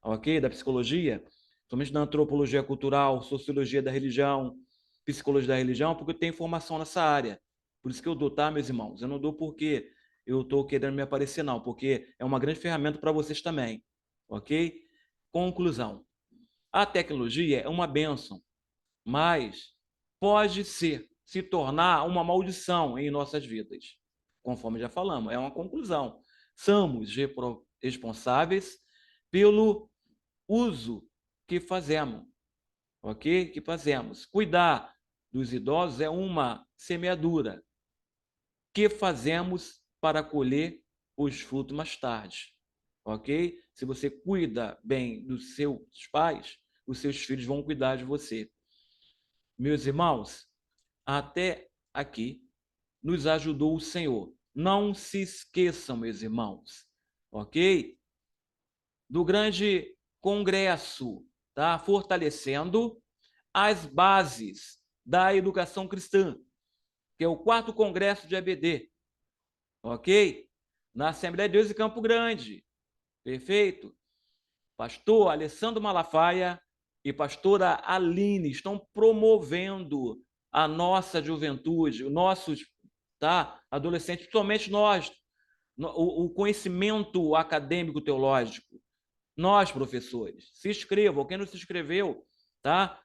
ok? Da psicologia, somente da antropologia cultural, sociologia da religião, psicologia da religião, porque eu tenho formação nessa área. Por isso que eu dou, tá, meus irmãos? Eu não dou porque eu estou querendo me aparecer, não, porque é uma grande ferramenta para vocês também, ok? Conclusão. A tecnologia é uma bênção, mas pode se tornar uma maldição em nossas vidas. Conforme já falamos, é uma conclusão. Somos responsáveis pelo uso que fazemos, ok? Que fazemos. Cuidar dos idosos é uma semeadura que fazemos para colher os frutos mais tarde, ok? Se você cuida bem dos seus pais, os seus filhos vão cuidar de você. Meus irmãos, até aqui nos ajudou o Senhor. Não se esqueçam, meus irmãos, ok? Do grande congresso, tá? Fortalecendo as bases da educação cristã, que é o 4º Congresso de EBD, ok? Na Assembleia de Deus de Campo Grande, perfeito? Pastor Alessandro Malafaia e pastora Aline estão promovendo a nossa juventude, os nossos, tá? Adolescentes, principalmente nós, o conhecimento acadêmico teológico. Nós, professores, se inscrevam. Quem não se inscreveu, tá?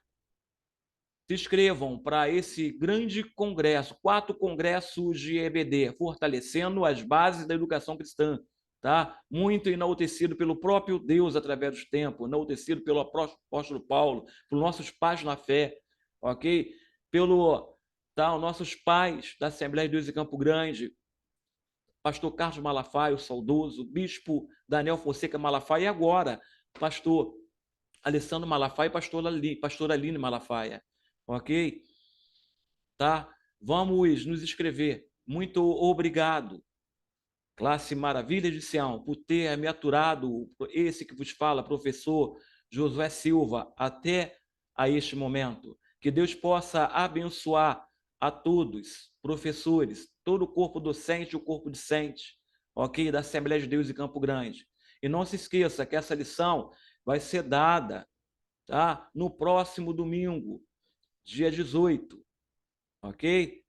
Se inscrevam para esse grande congresso, 4 congressos de EBD, fortalecendo as bases da educação cristã, tá? Muito enaltecido pelo próprio Deus através dos tempos, enaltecido pelo apóstolo Paulo, pelos nossos pais na fé, ok? Pelo tá? Os nossos pais da Assembleia de Deus em Campo Grande, pastor Carlos Malafaia, o saudoso, bispo Daniel Fonseca Malafaia, e agora, pastor Alessandro Malafaia e pastora Aline Malafaia, ok? Tá? Vamos nos inscrever. Muito obrigado, classe Maravilha de Sião, por ter me aturado, esse que vos fala, professor Josué Silva, até a este momento. Que Deus possa abençoar a todos, professores, todo o corpo docente e o corpo discente, ok? Da Assembleia de Deus em Campo Grande. E não se esqueça que essa lição vai ser dada, tá? No próximo domingo, dia 18, ok?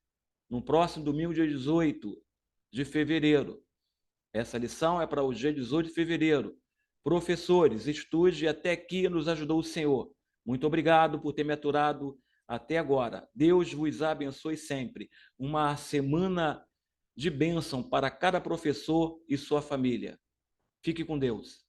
No próximo domingo, dia 18 de fevereiro. Essa lição é para o dia 18 de fevereiro. Professores, estude, até aqui nos ajudou o Senhor. Muito obrigado por ter me aturado até agora. Deus vos abençoe sempre. Uma semana de bênção para cada professor e sua família. Fique com Deus.